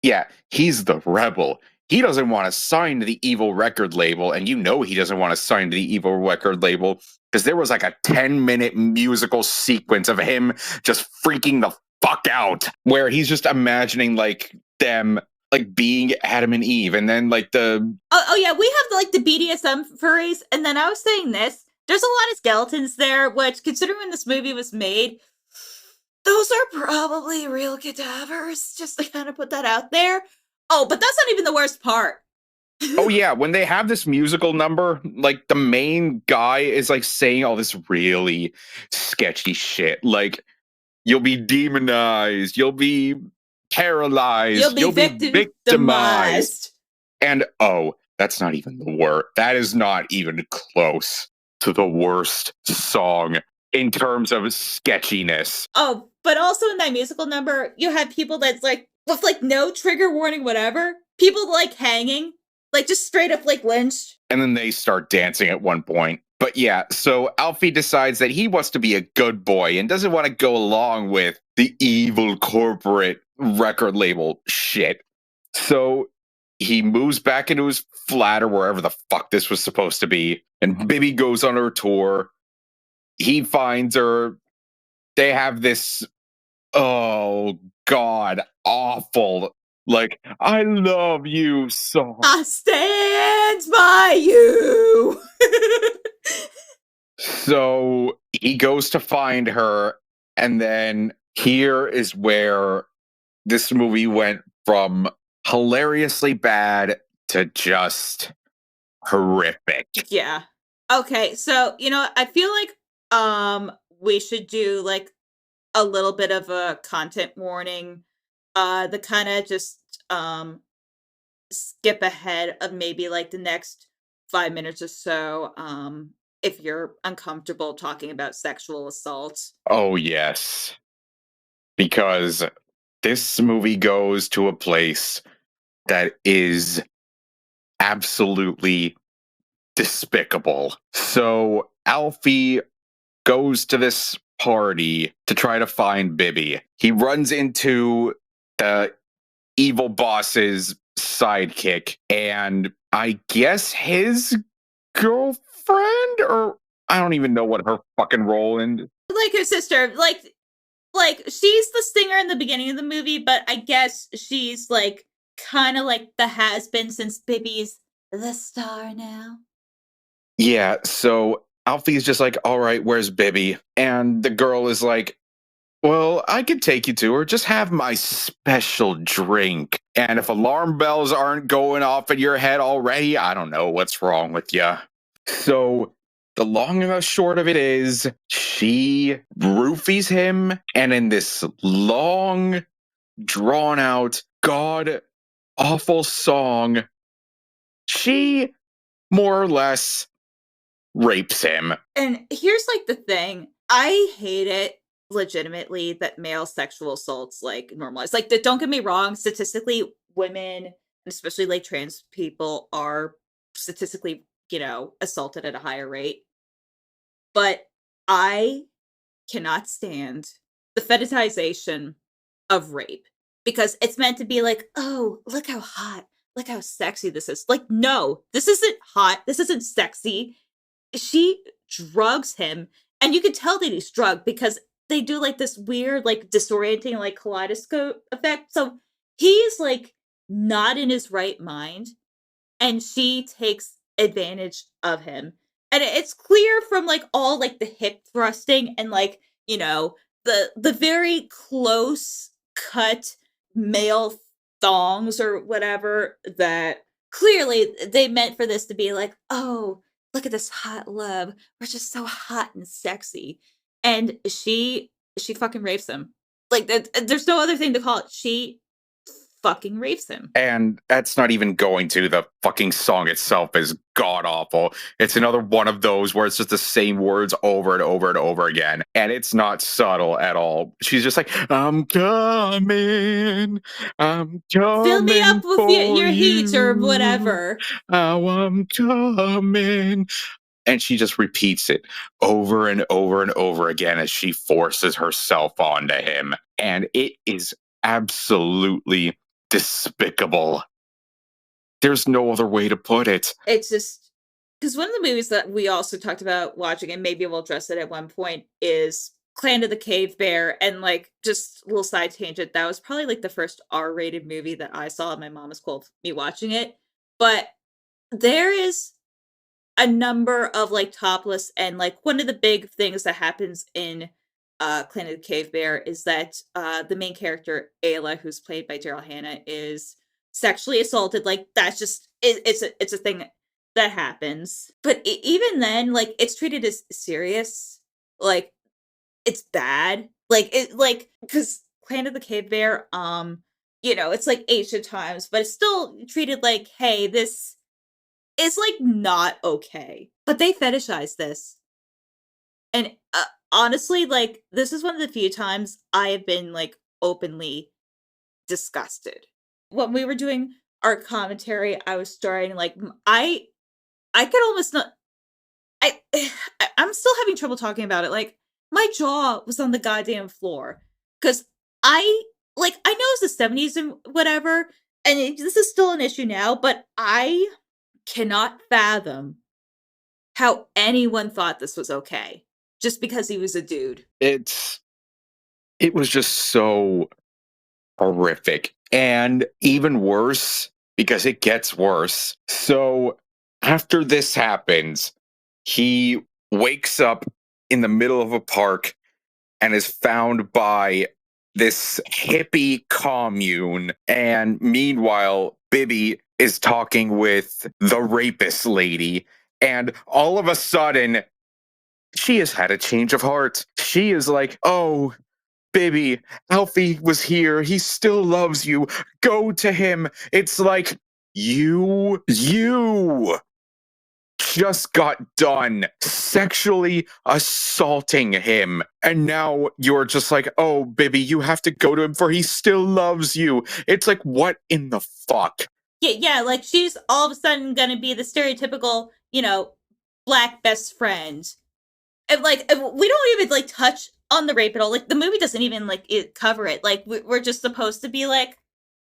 Speaker 4: yeah, he's the rebel. He doesn't want to sign to the evil record label, and he doesn't want to sign to the evil record label because there was like a 10-minute musical sequence of him just freaking the fuck out where he's just imagining like them like being Adam and Eve, and then like the
Speaker 1: Oh yeah, we have like the BDSM furries, and then I was saying this. There's a lot of skeletons there, which, considering when this movie was made, those are probably real cadavers. Just to kind of put that out there. Oh, but that's not even the worst part.
Speaker 4: oh yeah, when they have this musical number, like the main guy is like saying all this really sketchy shit, like you'll be demonized, you'll be paralyzed,
Speaker 1: You'll be victimized.
Speaker 4: And oh, that's not even the worst. That is not even close to the worst song in terms of sketchiness.
Speaker 1: Oh, but also in that musical number, you have people that's like, with like no trigger warning, whatever. People like hanging, like just straight up like lynched.
Speaker 4: And then they start dancing at one point. But yeah, so Alfie decides that he wants to be a good boy and doesn't want to go along with the evil corporate record label shit. So he moves back into his flat or wherever the fuck this was supposed to be. And Bibi goes on her tour. He finds her. They have this, oh God, awful, like, I love you song.
Speaker 1: I stand by you.
Speaker 4: So he goes to find her, and then here is where this movie went from hilariously bad to just horrific.
Speaker 1: Yeah. Okay, so I feel like we should do like a little bit of a content warning. The kind of just skip ahead of maybe like the next 5 minutes or so. If you're uncomfortable talking about sexual assault.
Speaker 4: Oh, yes. Because this movie goes to a place that is absolutely despicable. So Alfie goes to this party to try to find Bibi. He runs into the evil boss's sidekick and I guess his girlfriend, or I don't even know what her fucking role in.
Speaker 1: Like her sister, like she's the singer in the beginning of the movie, but I guess she's like kind of like the has-been since Bibi's the star now.
Speaker 4: Yeah, so Alfie's just like, all right, where's Bibi? And the girl is like, well, I could take you to her. Just have my special drink. And if alarm bells aren't going off in your head already, I don't know what's wrong with you. So the long and the short of it is, she roofies him. And in this long, drawn out, god awful song, she more or less rapes him.
Speaker 1: And here's like the thing. I hate it legitimately that male sexual assault's like normalized. Like, don't get me wrong, statistically women, and especially like trans people, are statistically, assaulted at a higher rate. But I cannot stand the fetishization of rape because it's meant to be like, oh, look how hot look how sexy this is. Like, no, this isn't hot. This isn't sexy. She drugs him, and you can tell that he's drugged because they do like this weird, like disorienting, like kaleidoscope effect. So he's like not in his right mind, and she takes advantage of him. And it's clear from like all like the hip thrusting and like, you know, the very close cut male thongs or whatever that clearly they meant for this to be like, oh, look at this hot love. We're just so hot and sexy. And she fucking rapes him. Like there's no other thing to call it. She fucking rapes him.
Speaker 4: And that's not even going to the fucking song itself is god awful. It's another one of those where it's just the same words over and over and over again. And it's not subtle at all. She's just like, I'm coming. I'm coming.
Speaker 1: Fill me up with
Speaker 4: for
Speaker 1: your heat or
Speaker 4: you.
Speaker 1: whatever.
Speaker 4: Oh, I'm coming. And she just repeats it over and over and over again as she forces herself onto him. And it is absolutely despicable. There's no other way to put it.
Speaker 1: It's just because one of the movies that we also talked about watching, and maybe we'll address it at one point, is Clan of the Cave Bear. And like, just a little side tangent, that was probably like the first R-rated movie that I saw, and my mom was cool with me watching it. But there is a number of like topless, and like one of the big things that happens in Clan of the Cave Bear is that the main character Ayla, who's played by Daryl Hannah, is sexually assaulted. Like that's just it's a thing that happens. But even then, like it's treated as serious. Like it's bad. Like it like because Clan of the Cave Bear, you know, it's like ancient times, but it's still treated like, hey, this is like not okay. But they fetishize this. And honestly, like this is one of the few times I have been like openly disgusted. When we were doing our commentary, I was starting like I could almost not I I'm still having trouble talking about it. Like my jaw was on the goddamn floor cuz I know it's the 70s and whatever, and this is still an issue now, but I cannot fathom how anyone thought this was okay just because he was a dude.
Speaker 4: It was just so horrific. And even worse, because it gets worse. So after this happens, he wakes up in the middle of a park and is found by this hippie commune. And meanwhile, Bibby is talking with the rapist lady. And all of a sudden, she has had a change of heart. She is like, oh, Bibby, Alfie was here. He still loves you. Go to him. It's like, you just got done sexually assaulting him. And now you're just like, oh, Bibby, you have to go to him for he still loves you. It's like, what in the fuck?
Speaker 1: Yeah, like she's all of a sudden gonna be the stereotypical, you know, black best friend. And like, we don't even like touch on the rape at all. Like the movie doesn't even like cover it. Like we're just supposed to be like,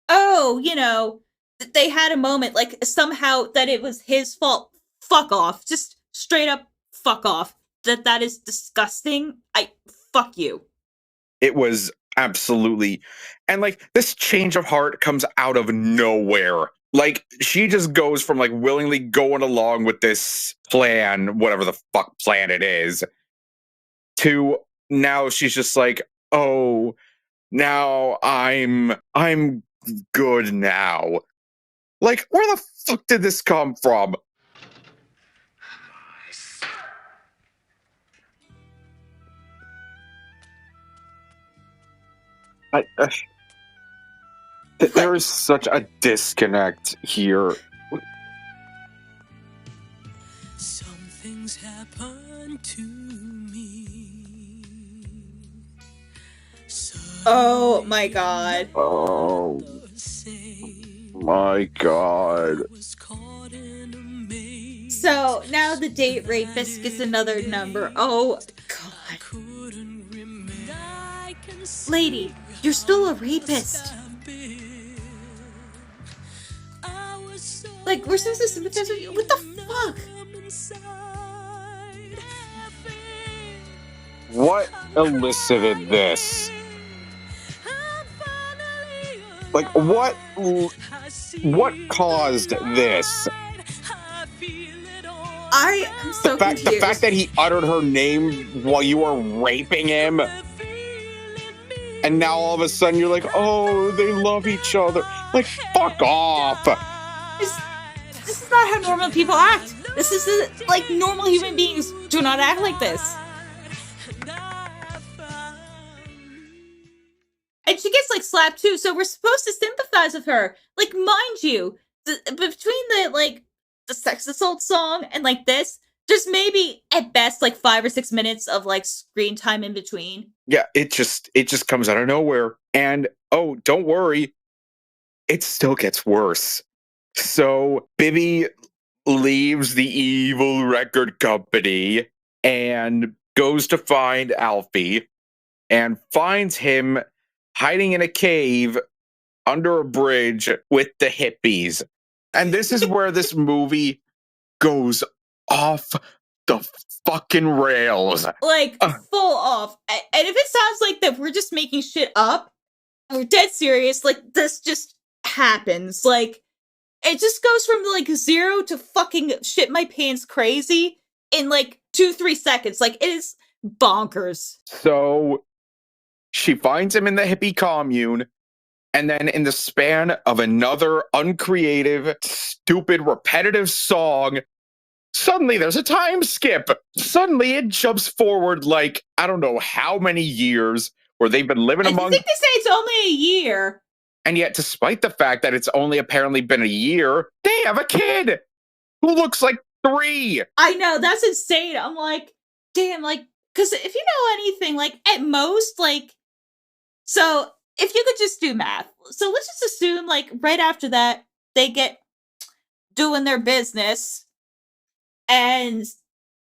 Speaker 1: oh, you know, they had a moment like somehow that it was his fault. Fuck off. Just straight up fuck off. That is disgusting. Fuck you.
Speaker 4: It was absolutely, and like this change of heart comes out of nowhere. Like she just goes from like willingly going along with this plan, whatever the fuck plan it is, to now she's just like, oh, now I'm good now. Like, where the fuck did this come from? There is such a disconnect here.
Speaker 6: Some things happen to me.
Speaker 1: Oh my god.
Speaker 4: Oh my god.
Speaker 1: So now the date rapist gets another number. Oh god. Lady, you're still a rapist. Like, we're supposed to sympathize with you? What the fuck?
Speaker 4: What elicited this? Like, what caused this?
Speaker 1: I am so
Speaker 4: The
Speaker 1: confused.
Speaker 4: fact that he uttered her name while you were raping him, and now all of a sudden you're like, oh, they love each other. Like, fuck off.
Speaker 1: This is not how normal people act. This is like normal human beings do not act like this. And she gets like slapped too, so we're supposed to sympathize with her. Like, mind you, between the sex assault song and like this, there's maybe at best like 5 or 6 minutes of like screen time in between.
Speaker 4: Yeah, it just comes out of nowhere. And oh, don't worry, it still gets worse. So Bibby leaves the evil record company and goes to find Alfie and finds him hiding in a cave under a bridge with the hippies. And this is where this movie goes off the fucking rails.
Speaker 1: Like, full off. And if it sounds like that we're just making shit up, we're dead serious. Like, this just happens. Like, it just goes from like 0 to fucking shit my pants crazy in like 2-3 seconds. Like, it is bonkers.
Speaker 4: So she finds him in the hippie commune, and then in the span of another uncreative, stupid, repetitive song, suddenly there's a time skip. Suddenly it jumps forward like, I don't know how many years where they've been living among...
Speaker 1: I think they say it's only a year.
Speaker 4: And yet, despite the fact that it's only apparently been a year, they have a kid who looks like 3.
Speaker 1: I know, that's insane. I'm like, damn, like, because if you know anything, like, at most, like, so if you could just do math, so let's just assume, like, right after that, they get doing their business, and,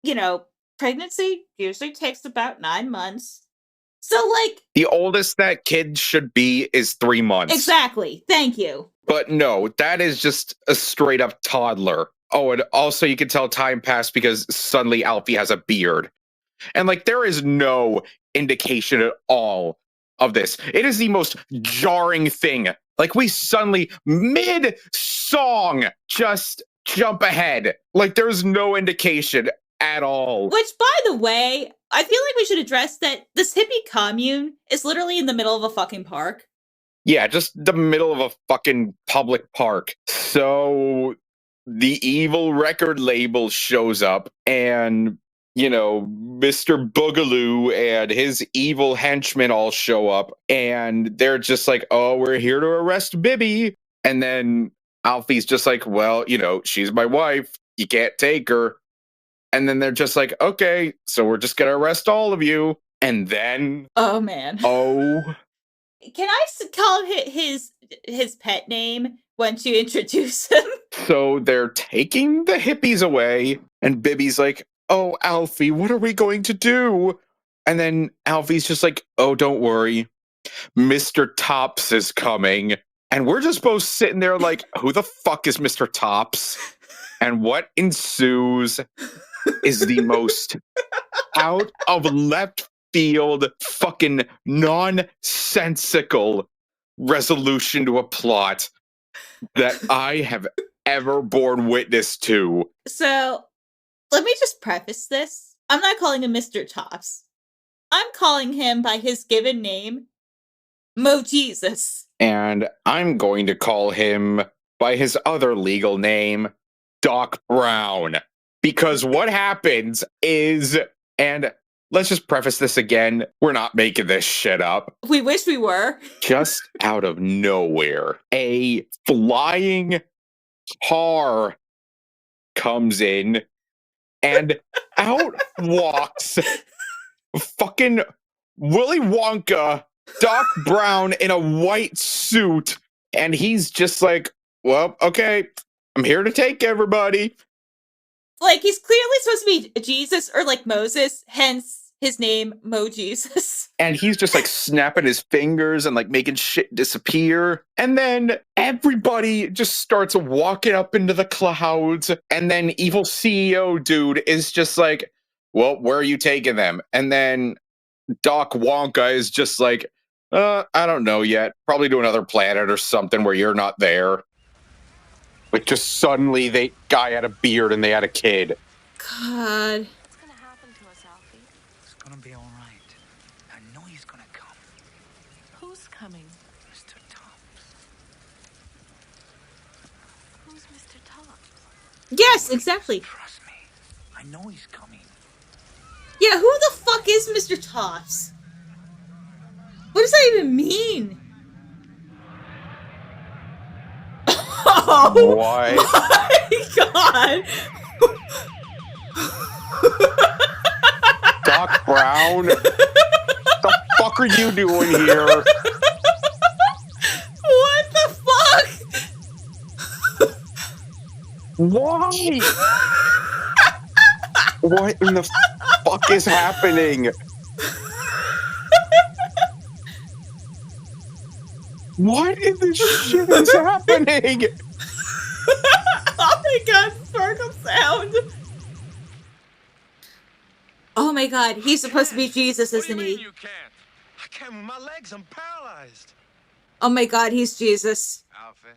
Speaker 1: you know, pregnancy usually takes about 9 months. So, like...
Speaker 4: The oldest that kid should be is 3 months.
Speaker 1: Exactly. Thank you.
Speaker 4: But no, that is just a straight up toddler. Oh, and also you can tell time passed because suddenly Alfie has a beard. And like, there is no indication at all of this. It is the most jarring thing. Like, we suddenly, mid-song, just jump ahead. Like, there's no indication at all.
Speaker 1: Which, by the way, I feel like we should address that this hippie commune is literally in the middle of a fucking park.
Speaker 4: Yeah, just the middle of a fucking public park. So the evil record label shows up, and, you know, Mr. Boogaloo and his evil henchmen all show up, and they're just like, oh, we're here to arrest Bibby. And then Alfie's just like, well, you know, she's my wife. You can't take her. And then they're just like, okay, so we're just going to arrest all of you. And then...
Speaker 1: Oh, man.
Speaker 4: Oh...
Speaker 1: Can I call him his pet name once you introduce him?
Speaker 4: So they're taking the hippies away, and Bibby's like, oh, Alfie, what are we going to do? And then Alfie's just like, oh, don't worry. Mr. Tops is coming. And we're just both sitting there like, who the fuck is Mr. Tops? And what ensues is the most out of left field fucking nonsensical resolution to a plot that I have ever borne witness to.
Speaker 1: So, let me just preface this. I'm not calling him Mr. Tops. I'm calling him by his given name, Mo Jesus.
Speaker 4: And I'm going to call him by his other legal name, Doc Brown. Because what happens is, and let's just preface this again, we're not making this shit up.
Speaker 1: We wish we were.
Speaker 4: Just out of nowhere, a flying car comes in, and out walks fucking Willy Wonka, Doc Brown in a white suit, and he's just like, well, okay, I'm here to take everybody.
Speaker 1: Like, he's clearly supposed to be Jesus or like Moses, hence his name, Mo Jesus.
Speaker 4: And he's just like snapping his fingers and like making shit disappear. And then everybody just starts walking up into the clouds. And then evil CEO dude is just like, well, where are you taking them? And then Doc Wonka is just like, I don't know yet. Probably to another planet or something where you're not there. Like just suddenly they guy had a beard and they had a kid.
Speaker 1: God.
Speaker 9: What's gonna happen to us, Alfie?
Speaker 8: It's gonna be all right. I know he's gonna come.
Speaker 9: Who's coming?
Speaker 8: Mr. Tops.
Speaker 9: Who's Mr. Tops?
Speaker 1: Yes, exactly.
Speaker 8: Trust me. I know he's coming.
Speaker 1: Yeah, who the fuck is Mr. Tops? What does that even mean? Oh
Speaker 4: What?
Speaker 1: my god!
Speaker 4: Doc Brown? The fuck are you doing here?
Speaker 1: What the fuck?
Speaker 4: Why? What in the fuck is happening? What in the shit is happening?
Speaker 1: Oh my god, sparkle sound! Oh my god, he's supposed to be Jesus, isn't he?
Speaker 11: You can't. I can't move my legs. I'm paralyzed.
Speaker 1: Oh my god, he's Jesus.
Speaker 12: Alfie,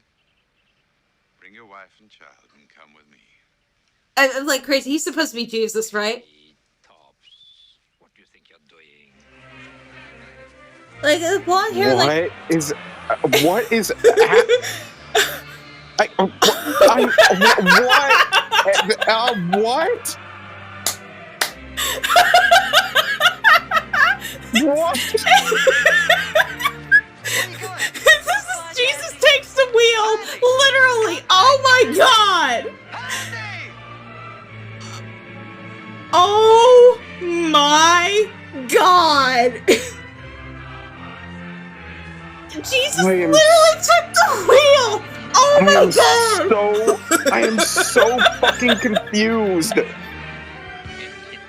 Speaker 12: bring your wife and child and come with me.
Speaker 1: I'm like crazy. He's supposed to be Jesus, right?
Speaker 8: Tops. What do you think you're doing?
Speaker 1: Like the blonde hair, like
Speaker 4: What is what? What?
Speaker 1: This is Jesus takes the wheel, literally. Oh my god! Oh my god! Jesus literally took the wheel! Oh my god!
Speaker 4: I am so fucking confused.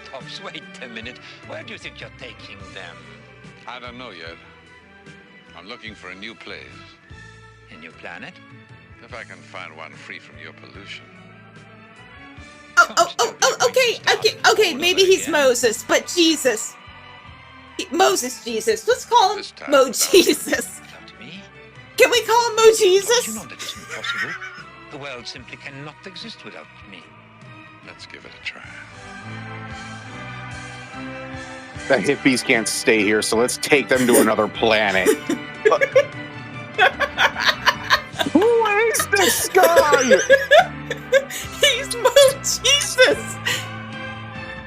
Speaker 8: Tops, wait a minute. Where do you think you're taking them?
Speaker 12: I don't know yet. I'm looking for a new place.
Speaker 8: A new planet?
Speaker 12: If I can find one free from your pollution.
Speaker 1: Okay, maybe he's Moses, but Jesus. Moses Jesus. Let's call him Mo Jesus. Can we call him Mo Jesus?
Speaker 8: You know that it's impossible. The world simply cannot exist without me.
Speaker 12: Let's give it a try.
Speaker 4: The hippies can't stay here, so let's take them to another planet. Who is this guy?
Speaker 1: He's Mo Jesus.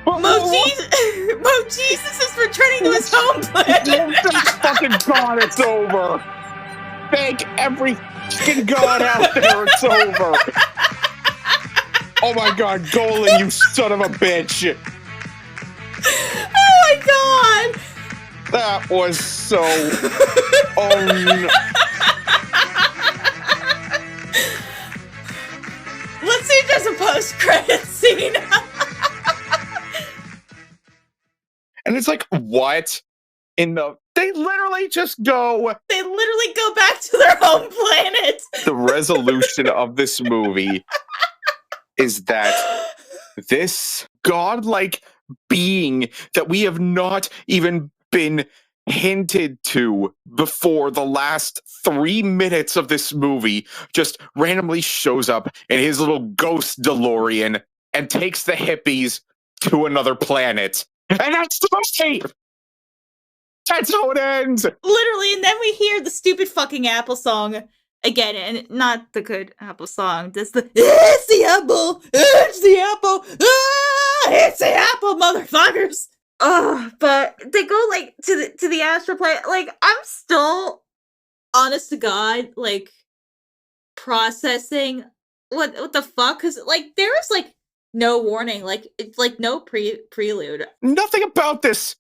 Speaker 1: Mo Jesus is returning to his home planet.
Speaker 4: Thank fucking God it's over. Thank every fucking God out there it's over. Oh my God, Golan, you son of a bitch.
Speaker 1: Oh my god!
Speaker 4: That was so... Oh no.
Speaker 1: Let's see if there's a post-credit scene.
Speaker 4: And it's like, what? They literally just go...
Speaker 1: They literally go back to their home planet.
Speaker 4: The resolution of this movie is that this godlike being that we have not even been hinted to before the last 3 minutes of this movie just randomly shows up in his little ghost DeLorean and takes the hippies to another planet. And that's the movie! That's how it ends!
Speaker 1: Literally, and then we hear the stupid fucking Apple song again, and not the good Apple song. It's the apple! It's the apple! Ah, it's the apple, motherfuckers! Oh, but they go like to the astral plane. Like, I'm still, honest to God, like processing what the fuck? Because like there was like no warning, like it's like no prelude.
Speaker 4: Nothing about this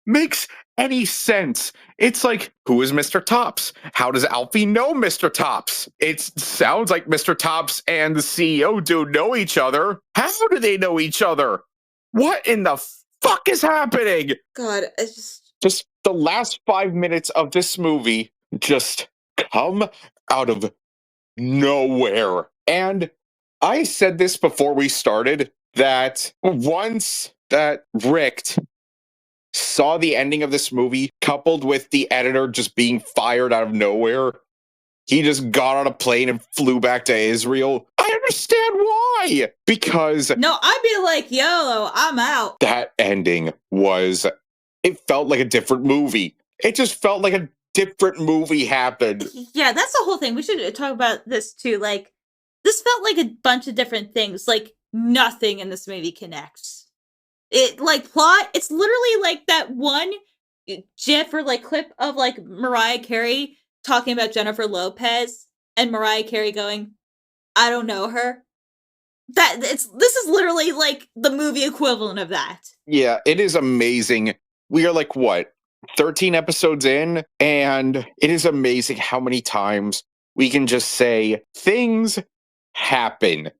Speaker 4: makes any sense. It's like, who is Mr. Tops? How does Alfie know Mr. Tops? It sounds like Mr. Tops and the CEO dude know each other. How do they know each other? What in the fuck is happening?
Speaker 1: God, it's just
Speaker 4: The last 5 minutes of this movie just come out of nowhere. And I said this before we started, that once that Rick saw the ending of this movie, coupled with the editor just being fired out of nowhere, he just got on a plane and flew back to Israel. I understand why. Because
Speaker 1: no, I'd be like, YOLO, I'm out.
Speaker 4: that ending was, it felt like a different movie. It just felt like a different movie happened.
Speaker 1: Yeah, that's the whole thing. We should talk about this too. Like, this felt like a bunch of different things. Like, nothing in this movie connects. It, like, plot, it's literally like that one gif or, like, clip of, like, Mariah Carey talking about Jennifer Lopez and Mariah Carey going, I don't know her. This is literally, like, the movie equivalent of that.
Speaker 4: Yeah, it is amazing. We are like, what, 13 episodes in? And it is amazing how many times we can just say, things happen.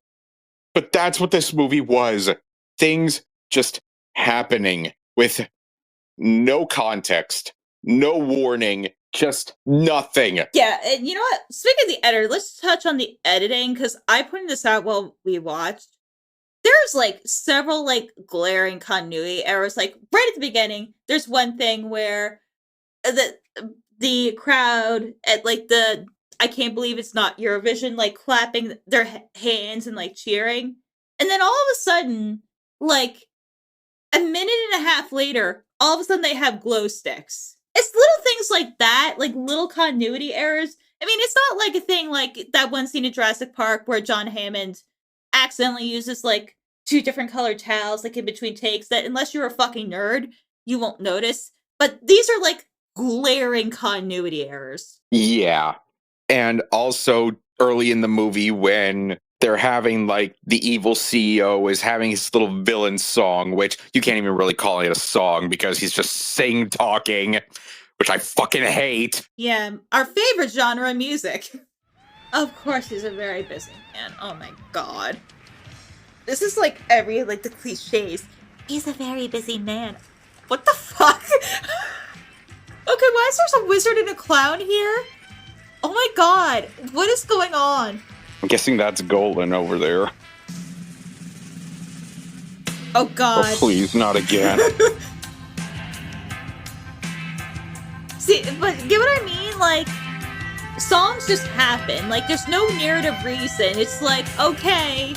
Speaker 4: But that's what this movie was. Things just happening with no context, no warning, just nothing.
Speaker 1: Yeah, and you know what? Speaking of the editor, let's touch on the editing, because I pointed this out while we watched. There's, like, several, like, glaring continuity errors. Like, right at the beginning, there's one thing where the crowd at, like, the I can't believe it's not Eurovision, like, clapping their hands and, like, cheering. And then all of a sudden, like, a minute and a half later, all of a sudden they have glow sticks. It's little things like that, like little continuity errors. I mean, it's not like a thing like that one scene in Jurassic Park where John Hammond accidentally uses, like, 2 different colored towels, like, in between takes, that unless you're a fucking nerd, you won't notice. But these are, like, glaring continuity errors.
Speaker 4: Yeah. And also early in the movie when they're having, like, the evil CEO is having his little villain song, which you can't even really call it a song because he's just sing-talking, which I fucking hate.
Speaker 1: Yeah, our favorite genre of music. Of course he's a very busy man. Oh my god. This is like every, like, the cliches. He's a very busy man. What the fuck? Okay, why is there some wizard and a clown here? Oh my god, what is going on?
Speaker 4: I'm guessing that's Golan over there.
Speaker 1: Oh god.
Speaker 4: Oh, please, not again.
Speaker 1: See, but get what I mean? Like, songs just happen. Like, there's no narrative reason. It's like, okay,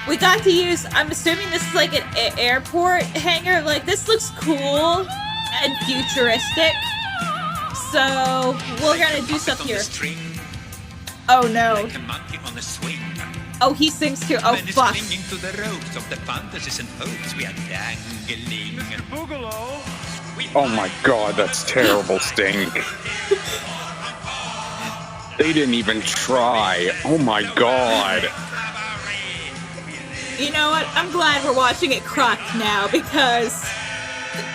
Speaker 1: we got to use, I'm assuming this is like an airport hangar. Like, this looks cool and futuristic. So, we're gonna do stuff here. Oh no.
Speaker 8: Like a monkey on a swing.
Speaker 1: Oh, he sings too. Oh, fuck.
Speaker 8: Clinging to the ropes of the fantasies and hopes we are dangling. Mr. Boogaloo.
Speaker 4: Oh my god, that's terrible, Sting. They didn't even try. Oh my god.
Speaker 1: You know what? I'm glad we're watching it cropped now, because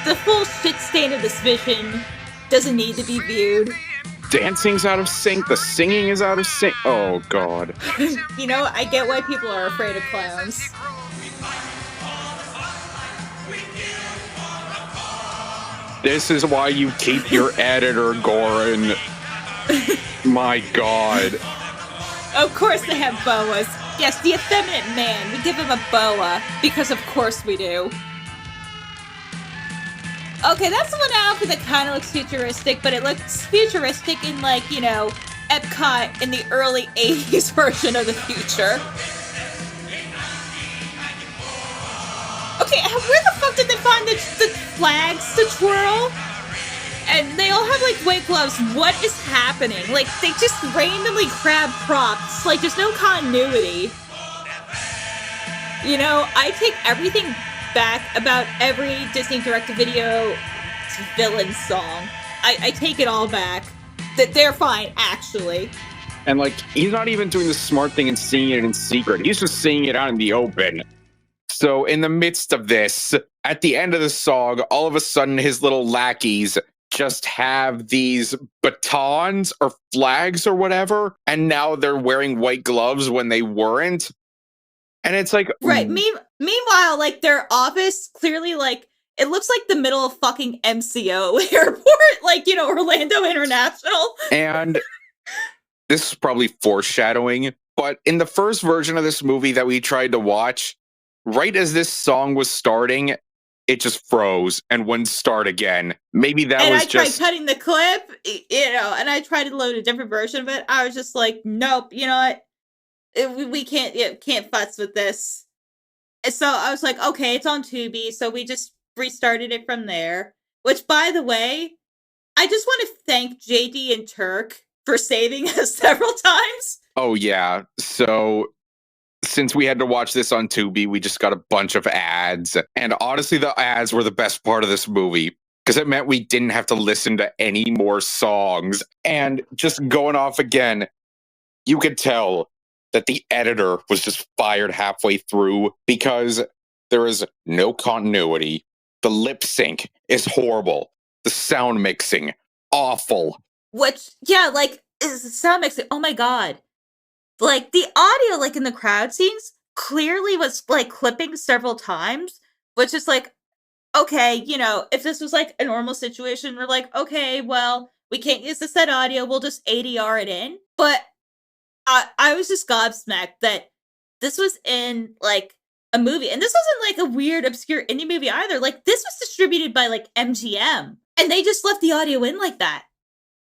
Speaker 1: the full shit stain of this vision doesn't need to be viewed.
Speaker 4: Dancing's out of sync, the singing is out of sync. Oh god.
Speaker 1: You know, I get why people are afraid of clowns.
Speaker 4: This is why you keep your editor, Goran. My god.
Speaker 1: Of course they have boas. Yes, the effeminate man. We give him a boa, because of course we do. Okay, that's the one outfit that kind of looks futuristic, but it looks futuristic in, like, you know, Epcot in the early 80s version of the future. Okay, where the fuck did they find the flags to twirl? And they all have, like, white gloves. What is happening? Like, they just randomly grab props. Like, there's no continuity. You know, I take everything back about every Disney direct-to-video villain song. I take it all back. That they're fine, actually.
Speaker 4: And, like, he's not even doing the smart thing and singing it in secret. He's just singing it out in the open. So, in the midst of this, at the end of the song, all of a sudden his little lackeys just have these batons or flags or whatever, and now they're wearing white gloves when they weren't. And it's like,
Speaker 1: right. Meanwhile, like their office clearly like it looks like the middle of fucking MCO airport, like Orlando International.
Speaker 4: And this is probably foreshadowing, but in the first version of this movie that we tried to watch, right as this song was starting, it just froze and wouldn't start again. Maybe that
Speaker 1: and
Speaker 4: was
Speaker 1: I tried
Speaker 4: just
Speaker 1: cutting the clip, and I tried to load a different version of it. I was just like, nope, you know what? We can't fuss with this. And so I was like, okay, it's on Tubi, so we just restarted it from there. Which, by the way, I just want to thank JD and Turk for saving us several times.
Speaker 4: Oh yeah. So since we had to watch this on Tubi, we just got a bunch of ads. And honestly, the ads were the best part of this movie because it meant we didn't have to listen to any more songs. And just going off again, you could tell that the editor was just fired halfway through because there is no continuity. The lip sync is horrible. The sound mixing, awful.
Speaker 1: Which, yeah, like, is the sound mixing. Oh my god. Like, the audio, like, in the crowd scenes clearly was, like, clipping several times, which is like, okay, if this was, like, a normal situation, we're like, okay, well, we can't use the set audio, we'll just ADR it in. But I was just gobsmacked that this was in, like, a movie. And this wasn't, like, a weird, obscure indie movie either. Like, this was distributed by, like, MGM. And they just left the audio in like that.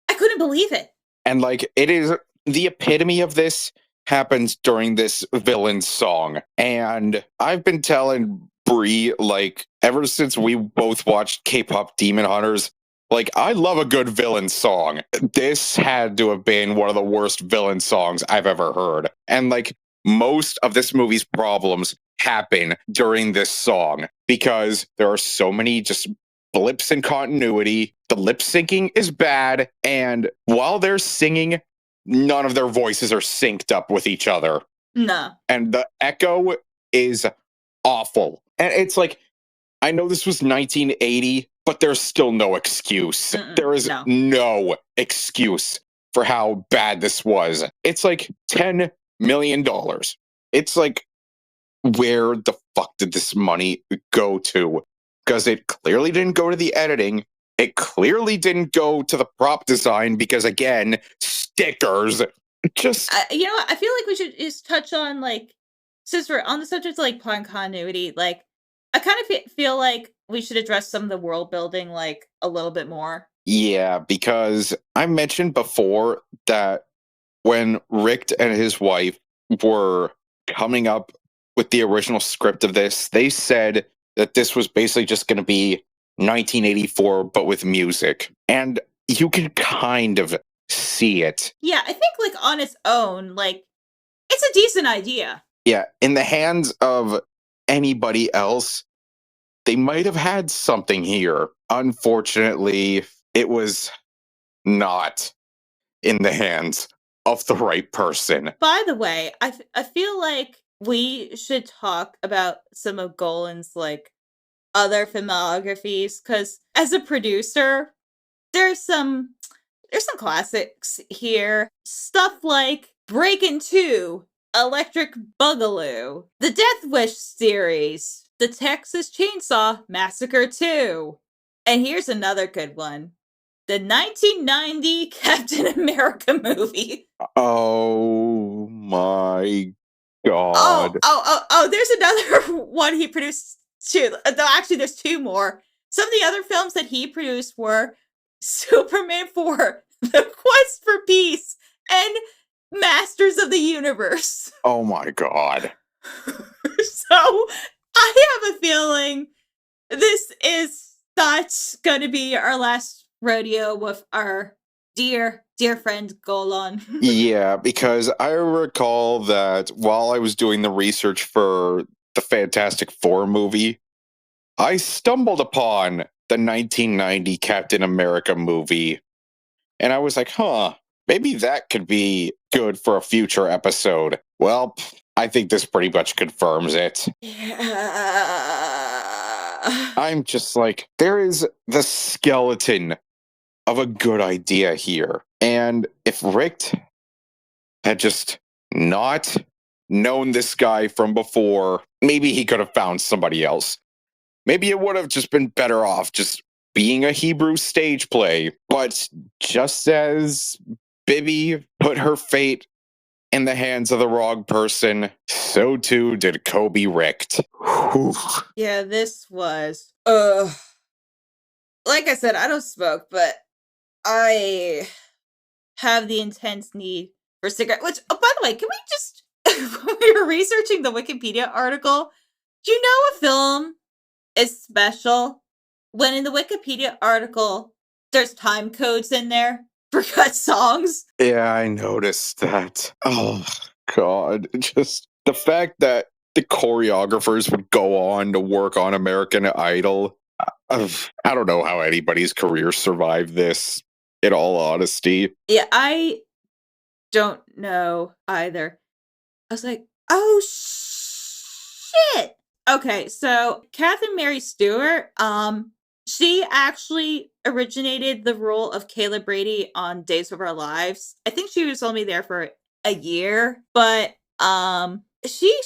Speaker 1: I couldn't believe it.
Speaker 4: And, like, it is the epitome of this happens during this villain song. And I've been telling Bri, like, ever since we both watched K-pop Demon Hunters, like, I love a good villain song. This had to have been one of the worst villain songs I've ever heard. And, like, most of this movie's problems happen during this song because there are so many just blips in continuity. The lip syncing is bad. And while they're singing, none of their voices are synced up with each other.
Speaker 1: No.
Speaker 4: And the echo is awful. And it's like, I know this was 1980, but there's still no excuse. There is no excuse for how bad this was. It's like $10 million. It's like, where the fuck did this money go to? Because it clearly didn't go to the editing. It clearly didn't go to the prop design because, again, stickers. Just
Speaker 1: you know what? I feel like we should just touch on, like, since we're on the subject of, like, plot continuity, like, I kind of feel like we should address some of the world building, like, a little bit more.
Speaker 4: Yeah, because I mentioned before that when Rick and his wife were coming up with the original script of this, they said that this was basically just going to be 1984, but with music. And you can kind of see it.
Speaker 1: Yeah, I think, like, on its own, like, it's a decent idea.
Speaker 4: Yeah, in the hands of anybody else, they might have had something here. Unfortunately, it was not in the hands of the right person.
Speaker 1: By the way, I feel like we should talk about some of Golan's, like, other filmographies, because as a producer, there's some classics here. Stuff like Breakin' 2, Electric Boogaloo, the Death Wish series, the Texas Chainsaw Massacre 2. And here's another good one. The 1990 Captain America movie.
Speaker 4: Oh my god.
Speaker 1: Oh, there's another one he produced too. Though actually there's two more. Some of the other films that he produced were Superman 4, The Quest for Peace, and Masters of the Universe.
Speaker 4: Oh my god.
Speaker 1: So I have a feeling this is not going to be our last rodeo with our dear friend Golan.
Speaker 4: Yeah, because I recall that while I was doing the research for the Fantastic Four movie, I stumbled upon the 1990 Captain America movie. And I was like, maybe that could be good for a future episode. Well, I think this pretty much confirms it.
Speaker 1: Yeah.
Speaker 4: I'm just like, there is the skeleton of a good idea here. And if Rick had just not known this guy from before, maybe he could have found somebody else. Maybe it would have just been better off just being a Hebrew stage play. But just as Bibby put her fate in the hands of the wrong person, so too did Kobe Richt. Whew.
Speaker 1: Yeah, this was like I said, I don't smoke, but I have the intense need for cigarette. Which, oh, by the way, can we just when we were researching the Wikipedia article, do you know a film is special when in the Wikipedia article there's time codes in there for cut songs?
Speaker 4: Yeah, I noticed that. Oh, God. Just the fact that the choreographers would go on to work on American Idol. I don't know how anybody's career survived this, in all honesty.
Speaker 1: Yeah, I don't know either. I was like, oh shit. Okay, so Catherine Mary Stewart, she actually originated the role of Kayla Brady on Days of Our Lives. I think she was only there for a year, but she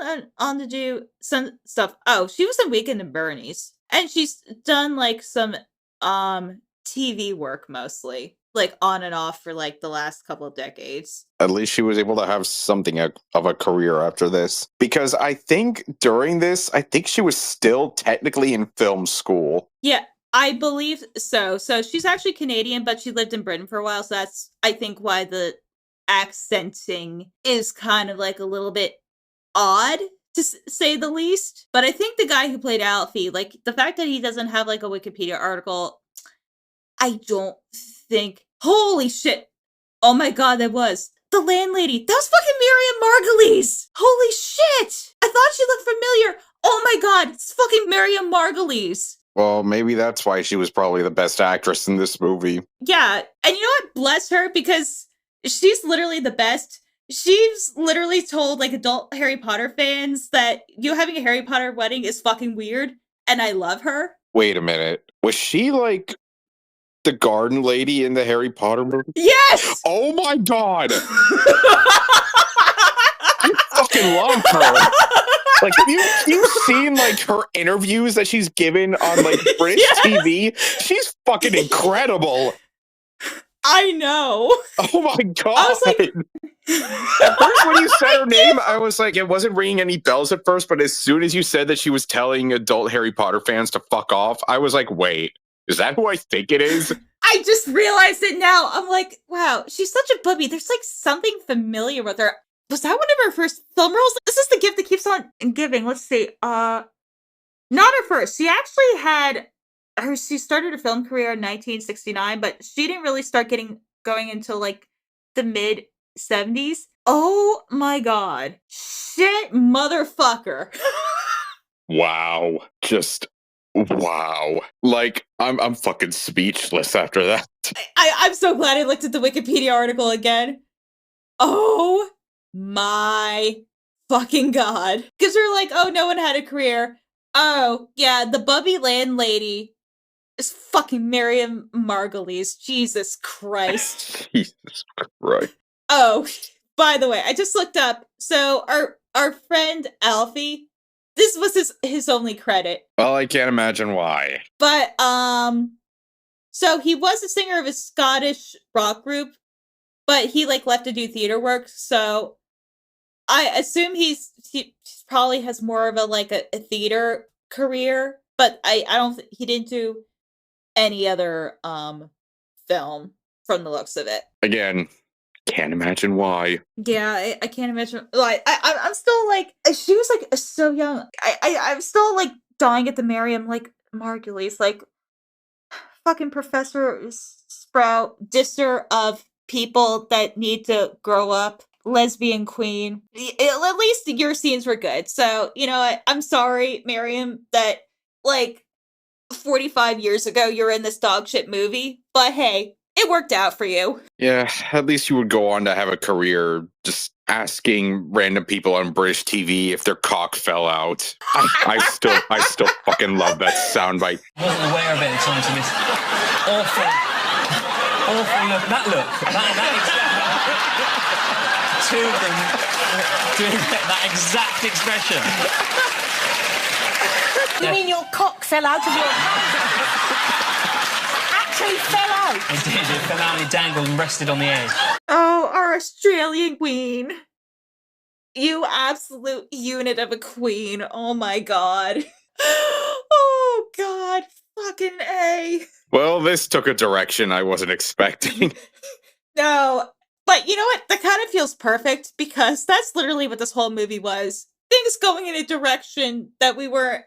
Speaker 1: went on to do some stuff. Oh, she was in Weekend at Bernie's, and she's done like some TV work mostly, like on and off for like the last couple of decades.
Speaker 4: At least she was able to have something of a career after this. Because I think during this, I think she was still technically in film school.
Speaker 1: Yeah, I believe so. So she's actually Canadian, but she lived in Britain for a while. So that's, I think, why the accenting is kind of like a little bit odd, to say the least. But I think the guy who played Alfie, like the fact that he doesn't have like a Wikipedia article, I don't think. Holy shit. Oh my God, that was the landlady. That was fucking Miriam Margolyes. Holy shit. I thought she looked familiar. Oh my God, it's fucking Miriam Margolyes.
Speaker 4: Well, maybe that's why she was probably the best actress in this movie.
Speaker 1: Yeah, and you know what? Bless her, because she's literally the best. She's literally told like adult Harry Potter fans that you having a Harry Potter wedding is fucking weird, and I love her.
Speaker 4: Wait a minute. Was she like the garden lady in the Harry Potter movie?
Speaker 1: Yes!
Speaker 4: Oh my God! I fucking love her. Like, have you seen like her interviews that she's given on like British TV? She's fucking incredible.
Speaker 1: I know.
Speaker 4: Oh my God.
Speaker 1: I was like,
Speaker 4: at first when you said her name, I was like, it wasn't ringing any bells at first, but as soon as you said that she was telling adult Harry Potter fans to fuck off, I was like, wait, is that who I think it is?
Speaker 1: I just realized it now. I'm like, wow, she's such a booby. There's like something familiar with her. Was that one of her first film roles? This is the gift that keeps on giving. Let's see. Not her first. She actually had she started a film career in 1969, but she didn't really start going until like the mid 70s. Oh my God. Shit, motherfucker.
Speaker 4: Wow. Just wow. Like, I'm fucking speechless after that.
Speaker 1: I'm so glad I looked at the Wikipedia article again. Oh my fucking God. Because we're like, oh, no one had a career. Oh, yeah, the bubby landlady is fucking Miriam Margolyes. Jesus Christ.
Speaker 4: Jesus Christ.
Speaker 1: Oh, by the way, I just looked up. So our friend Alfie, this was his only credit.
Speaker 4: Well, I can't imagine why.
Speaker 1: But so he was a singer of a Scottish rock group, but he like left to do theater work. So I assume he probably has more of a theater career, but I don't he didn't do any other film from the looks of it.
Speaker 4: Again, can't imagine why.
Speaker 1: Yeah, I can't imagine. Like I'm still like, she was like so young. I'm still like dying at the Miriam like Margulies, like fucking Professor Sprout, disser of people that need to grow up, lesbian queen. At least your scenes were good. So, you know what? I'm sorry, Miriam, that like 45 years ago you're in this dog shit movie, but hey, it worked out for you.
Speaker 4: Yeah, at least you would go on to have a career just asking random people on British TV if their cock fell out. I still fucking love that soundbite.
Speaker 13: Wasn't aware of it at the time, so this awful look. That look. That two of them. doing that exact expression.
Speaker 6: You mean your cock fell out of your actually fell out?
Speaker 13: It did. It fell out, it dangled and rested on the edge.
Speaker 1: Oh, our Australian queen. You absolute unit of a queen. Oh my god. Oh god. Fucking A.
Speaker 4: Well, this took a direction I wasn't expecting.
Speaker 1: No. But you know what? That kind of feels perfect because that's literally what this whole movie was. Things going in a direction that we weren't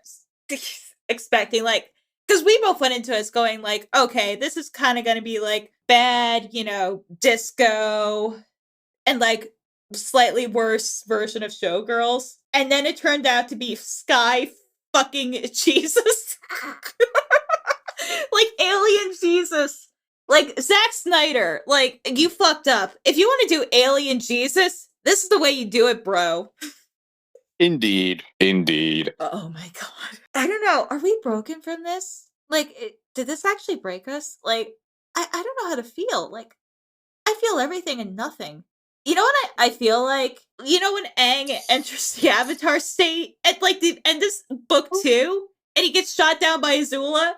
Speaker 1: expecting. Like, because we both went into it going like, okay, this is kind of going to be like bad, disco and like slightly worse version of Showgirls. And then it turned out to be Sky fucking Jesus. Like Alien Jesus. Like Zack Snyder. Like, you fucked up. If you want to do Alien Jesus, this is the way you do it, bro.
Speaker 4: Indeed. Indeed.
Speaker 1: Oh my god. I don't know. Are we broken from this? Like, did this actually break us? Like, I don't know how to feel. Like, I feel everything and nothing. You know what I feel like? You know when Aang enters the Avatar state at like the end of book 2 and he gets shot down by Azula?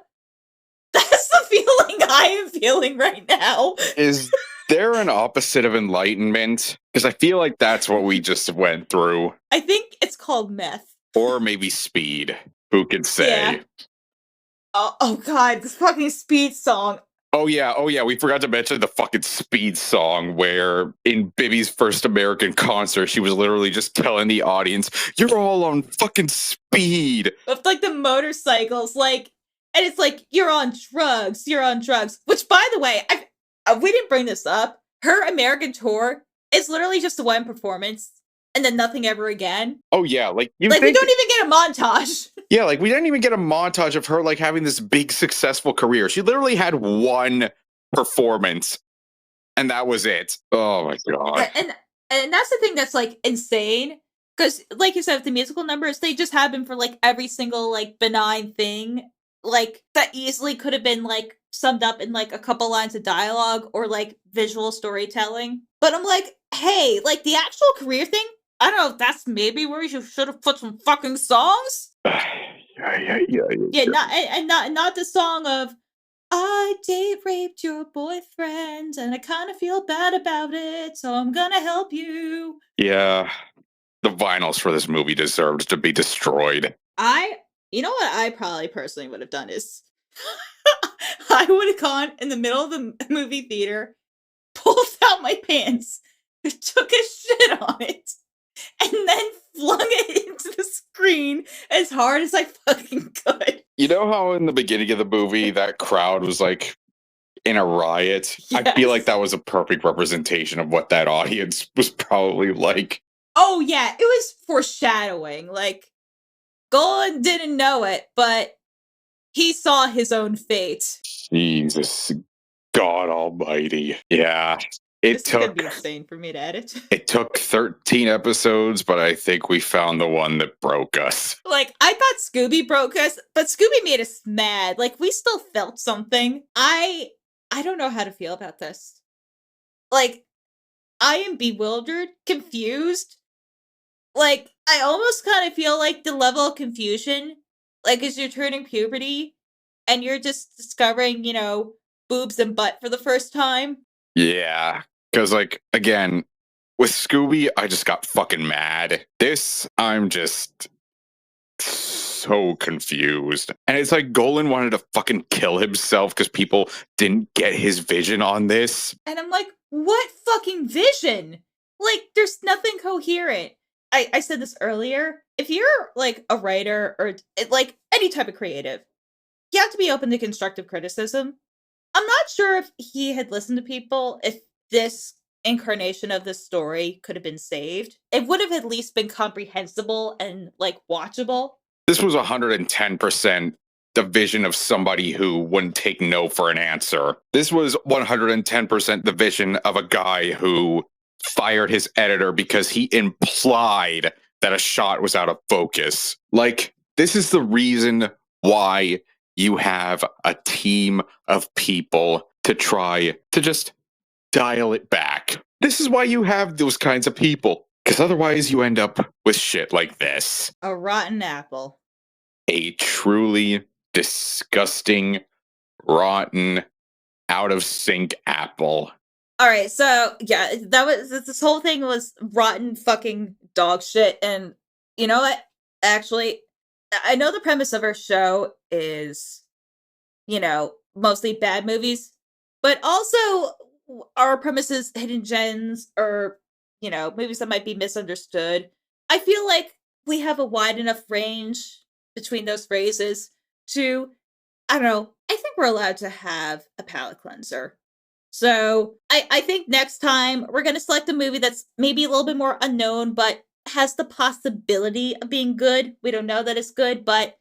Speaker 1: That's the feeling I am feeling right now.
Speaker 4: Is there an opposite of enlightenment? Because I feel like that's what we just went through.
Speaker 1: I think it's called meth.
Speaker 4: Or maybe speed. Who could say?
Speaker 1: Yeah. Oh god, this fucking Speed song.
Speaker 4: Oh yeah, we forgot to mention the fucking Speed song where in Bibby's first American concert, she was literally just telling the audience, you're all on fucking speed.
Speaker 1: With like the motorcycles, like, and it's like, you're on drugs. Which, by the way, we didn't bring this up. Her American tour is literally just one performance and then nothing ever again.
Speaker 4: Oh yeah, like
Speaker 1: we don't even get a montage.
Speaker 4: Yeah, like we didn't even get a montage of her like having this big successful career. She literally had one performance and that was it. Oh my god.
Speaker 1: And that's the thing that's like insane. Because like you said, the musical numbers, they just happen for like every single like benign thing. Like that easily could have been like summed up in like a couple lines of dialogue or like visual storytelling. But I'm like, hey, like the actual career thing, I don't know if that's maybe where you should have put some fucking songs. Yeah, not the song of I date raped your boyfriend and I kind of feel bad about it, so I'm gonna help you.
Speaker 4: Yeah, the vinyls for this movie deserved to be destroyed.
Speaker 1: You know what I probably personally would have done is I would have gone in the middle of the movie theater, pulled out my pants, took a shit on it, and then flung it into the screen as hard as I fucking could.
Speaker 4: You know how in the beginning of the movie that crowd was like in a riot? Yes. I feel like that was a perfect representation of what that audience was probably like.
Speaker 1: Oh yeah, it was foreshadowing. Like, Golan didn't know it, but he saw his own fate.
Speaker 4: Jesus God almighty. Yeah.
Speaker 1: This is gonna be insane for me to edit.
Speaker 4: It took 13 episodes, but I think we found the one that broke us.
Speaker 1: Like, I thought Scooby broke us, but Scooby made us mad. Like, we still felt something. I don't know how to feel about this. Like, I am bewildered, confused. Like, I almost kind of feel like the level of confusion, like, as you're turning puberty, and you're just discovering, boobs and butt for the first time.
Speaker 4: Yeah. Because, like, again, with Scooby, I just got fucking mad. This, I'm just so confused. And it's like Golan wanted to fucking kill himself because people didn't get his vision on this.
Speaker 1: And I'm like, what fucking vision? Like, there's nothing coherent. I said this earlier. If you're, like, a writer or, like, any type of creative, you have to be open to constructive criticism. I'm not sure if he had listened to people, if this incarnation of the story could have been saved. It would have at least been comprehensible and, like, watchable.
Speaker 4: This was 110% the vision of somebody who wouldn't take no for an answer. This was 110% the vision of a guy who fired his editor because he implied that a shot was out of focus. Like, this is the reason why you have a team of people to try to just dial it back. This is why you have those kinds of people. Because otherwise you end up with shit like this.
Speaker 1: A rotten apple.
Speaker 4: A truly disgusting, rotten, out of sync apple.
Speaker 1: All right, so yeah, this whole thing was rotten fucking dog shit. And you know what? Actually, I know the premise of our show is, mostly bad movies, but also our premise is hidden gems or, movies that might be misunderstood. I feel like we have a wide enough range between those phrases to, I don't know, I think we're allowed to have a palate cleanser. So I think next time we're going to select a movie that's maybe a little bit more unknown, but has the possibility of being good. We don't know that it's good, but,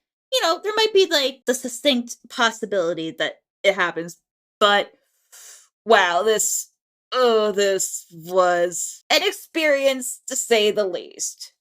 Speaker 1: there might be like the distinct possibility that it happens. But wow, this was an experience to say the least.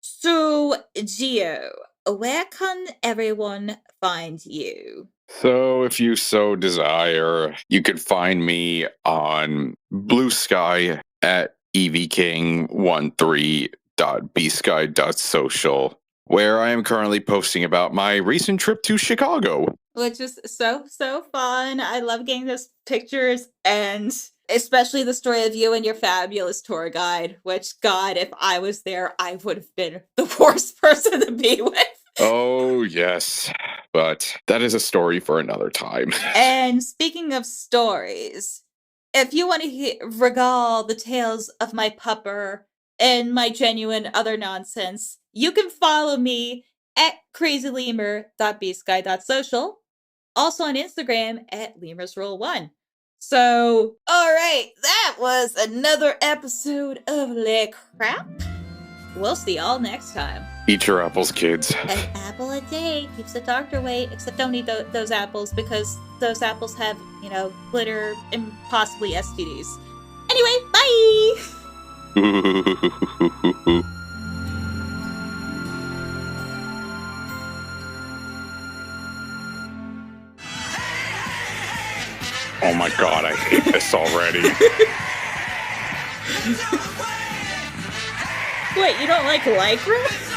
Speaker 1: So, Gio, where can everyone find you?
Speaker 4: So, if you so desire, you could find me on Blue Sky at evking13.bsky.social, where I am currently posting about my recent trip to Chicago.
Speaker 1: Which is so fun. I love getting those pictures, and especially the story of you and your fabulous tour guide, which, God, if I was there, I would have been the worst person to be with.
Speaker 4: Oh, yes. But that is a story for another time.
Speaker 1: And speaking of stories, if you want to regale the tales of my pupper and my genuine other nonsense, you can follow me at crazylemur.bsky.social, also on Instagram at lemur'sroll1. So, all right, that was another episode of Le Crap. We'll see y'all next time.
Speaker 4: Eat your apples, kids.
Speaker 1: An apple a day keeps the doctor away, except don't eat those apples because those apples have, glitter and possibly STDs. Anyway, bye!
Speaker 4: Oh my God, I hate this already.
Speaker 1: Wait, you don't like Lycra?